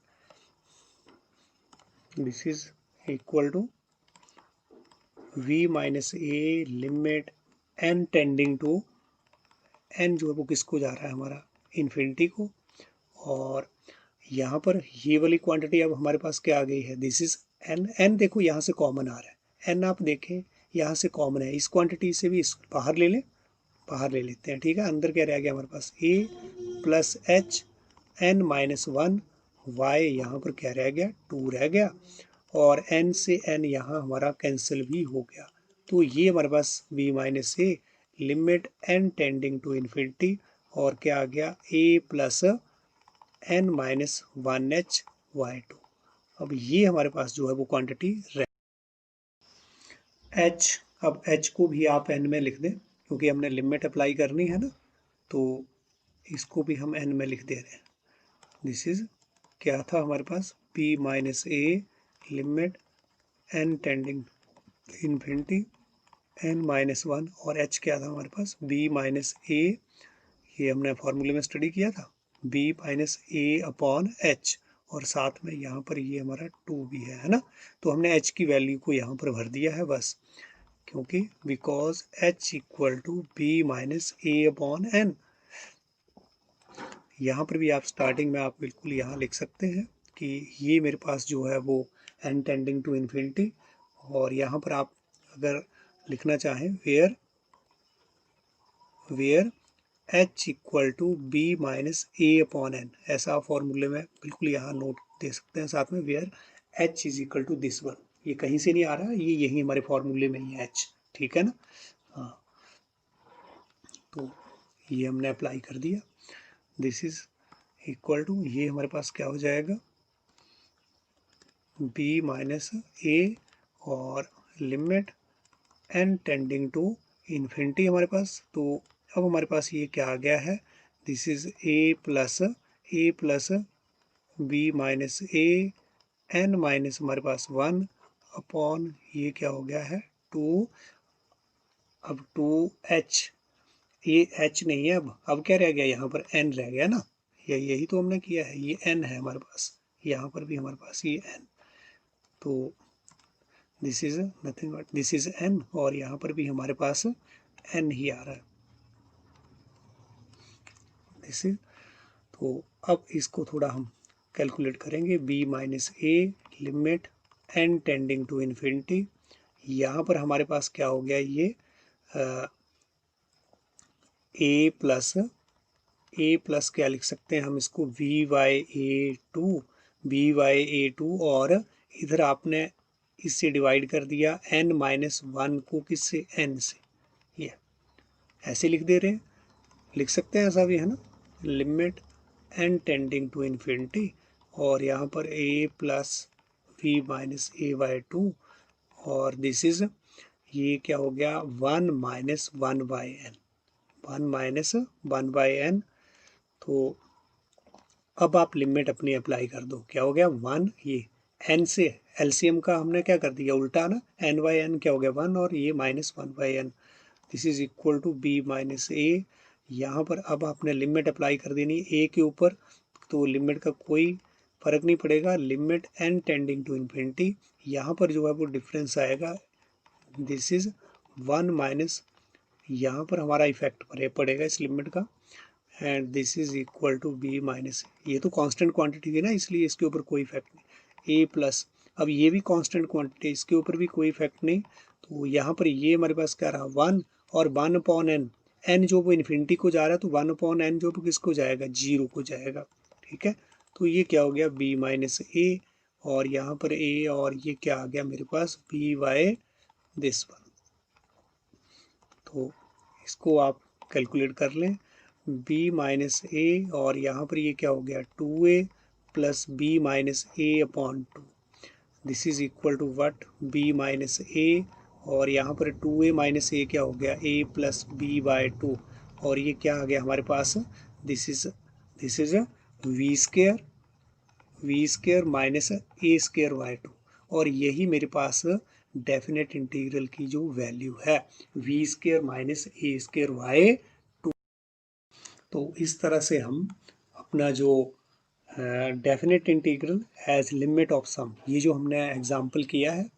this is equal to v minus A limit n tending to, n जो है वो किसको जा रहा है हमारा इन्फिनिटी को, और यहाँ पर ये वाली क्वांटिटी अब हमारे पास क्या आ गई है, दिस इज n देखो यहाँ से कॉमन आ रहा है, n आप देखें यहाँ से कॉमन है, इस क्वांटिटी से भी इस बाहर ले लें, बाहर ले लेते हैं, ठीक है। अंदर क्या रह गया हमारे पास a plus h n-1 y, यहाँ पर क्या रह गया 2 रह गया, और n से n यहाँ हमारा कैंसिल भी हो गया, तो ये हमारे पास v minus A limit n tending to infinity, और क्या आ गया a प्लस n-1 h/2, अब ये हमारे पास जो है वो क्वांटिटी एच, अब एच को भी आप एन में लिख दें क्योंकि हमने लिमिट अप्लाई करनी है ना, तो इसको भी हम एन में लिख दे रहे हैं। दिस इज क्या था हमारे पास, p minus A limit N tending infinity N minus one, और h क्या था हमारे पास b माइनस ए, ये हमने फॉर्मूले में स्टडी किया था, b minus A upon H, और साथ में यहाँ पर ये हमारा 2 भी है ना। तो हमने h की वैल्यू को यहाँ पर भर दिया है बस, क्योंकि because h equal to b minus A upon N. यहाँ पर भी आप स्टार्टिंग में आप बिल्कुल यहाँ लिख सकते हैं कि ये मेरे पास जो है वो n टेंडिंग टू इन्फिनिटी, और यहाँ पर आप अगर लिखना चाहें where h equal to b minus A upon N, ऐसा आप फॉर्मूले में बिल्कुल यहाँ नोट दे सकते हैं साथ में, where h is equal to this one. ये कहीं से नहीं आ रहा, ये यही हमारे फॉर्मूले में ही है h, ठीक है ना। हाँ, तो ये हमने अप्लाई कर दिया। दिस इज इक्वल टू, ये हमारे पास क्या हो जाएगा, b माइनस ए और limit n tending to infinity हमारे पास। तो अब हमारे पास ये क्या आ गया है, this is a plus b minus A n minus हमारे पास 1 अपॉन ये क्या हो गया है 2, अब 2h, ये h नहीं है, अब क्या रह गया यहाँ पर n रह गया ना, यही तो हमने किया है, ये n है हमारे पास, यहाँ पर भी हमारे पास ये n, तो this is nothing but this is n, और यहाँ पर भी हमारे पास n ही आ रहा है, दिस इज। तो अब इसको थोड़ा हम कैलकुलेट करेंगे, b minus A limit n tending to infinity, यहाँ पर हमारे पास क्या हो गया, ये a प्लस क्या लिख सकते हैं हम इसको, वी वाई ए टू, और इधर आपने इससे डिवाइड कर दिया n माइनस वन को, किससे, n से, ये ऐसे लिख दे रहे हैं, लिख सकते हैं ऐसा भी है ना, limit n tending to infinity, और यहाँ पर a plus V minus A by two, और दिस इज, ये क्या हो गया, 1 minus one by N, 1 minus one by N. तो अब आप लिमिट अपनी अप्लाई कर दो, क्या हो गया 1, ये n से एलसीएम का हमने क्या कर दिया उल्टा ना, n बाई एन क्या हो गया 1, और ये minus one by N, this is equal to b minus A. यहाँ पर अब आपने लिमिट अप्लाई कर देनी a के ऊपर, तो लिमिट का कोई फर्क नहीं पड़ेगा, limit n tending to infinity, यहाँ पर जो है वो डिफरेंस आएगा, दिस इज 1 माइनस, यहाँ पर हमारा इफेक्ट पड़ेगा इस लिमिट का, and this is equal to b minus, ये तो कांस्टेंट क्वांटिटी थी ना इसलिए इसके ऊपर कोई इफेक्ट नहीं, a प्लस, अब ये भी कांस्टेंट क्वांटिटी, इसके ऊपर भी कोई इफेक्ट नहीं, तो यहाँ पर ये हमारे पास क्या रहा 1, और 1 अपॉन एन, एन जो वो इन्फिनिटी को जा रहा है, तो 1 अपॉन एन जो वो किसको जाएगा, 0 को जाएगा, ठीक है। तो ये क्या हो गया b माइनस ए, और यहाँ पर a, और ये क्या आ गया मेरे पास b बाय दिस वन। तो इसको आप कैलकुलेट कर लें, b माइनस ए, और यहाँ पर ये क्या हो गया 2a plus b minus A upon 2, this is equal to what, b minus A, और यहाँ पर 2a माइनस ए क्या हो गया a प्लस b बाय 2, और ये क्या आ गया हमारे पास, this is V square minus A square by 2, और यही मेरे पास डेफिनेट इंटीग्रल की जो वैल्यू है, V square minus A square by 2। तो इस तरह से हम अपना जो definite integral as limit of sum, ये जो हमने एग्जांपल किया है,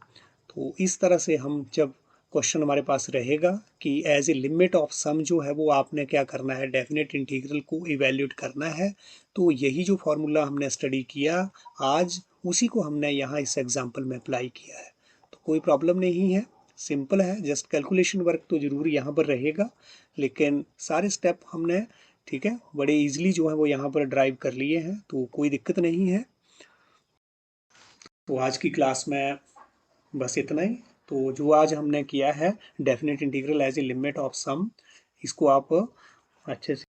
तो इस तरह से हम जब क्वेश्चन हमारे पास रहेगा कि एज ए लिमिट ऑफ सम जो है वो आपने क्या करना है, डेफिनेट इंटीग्रल को इवेल्यूएट करना है, तो यही जो फॉर्मूला हमने स्टडी किया आज, उसी को हमने यहाँ इस एग्जांपल में अप्लाई किया है। तो कोई प्रॉब्लम नहीं है, सिंपल है, जस्ट कैलकुलेशन वर्क तो ज़रूर यहाँ पर रहेगा, लेकिन सारे स्टेप हमने, ठीक है, बड़े इजीली जो है वो यहाँ पर ड्राइव कर लिए हैं, तो कोई दिक्कत नहीं है। तो आज की क्लास में बस इतना ही। तो जो आज हमने किया है definite integral as a limit of sum, इसको आप अच्छे से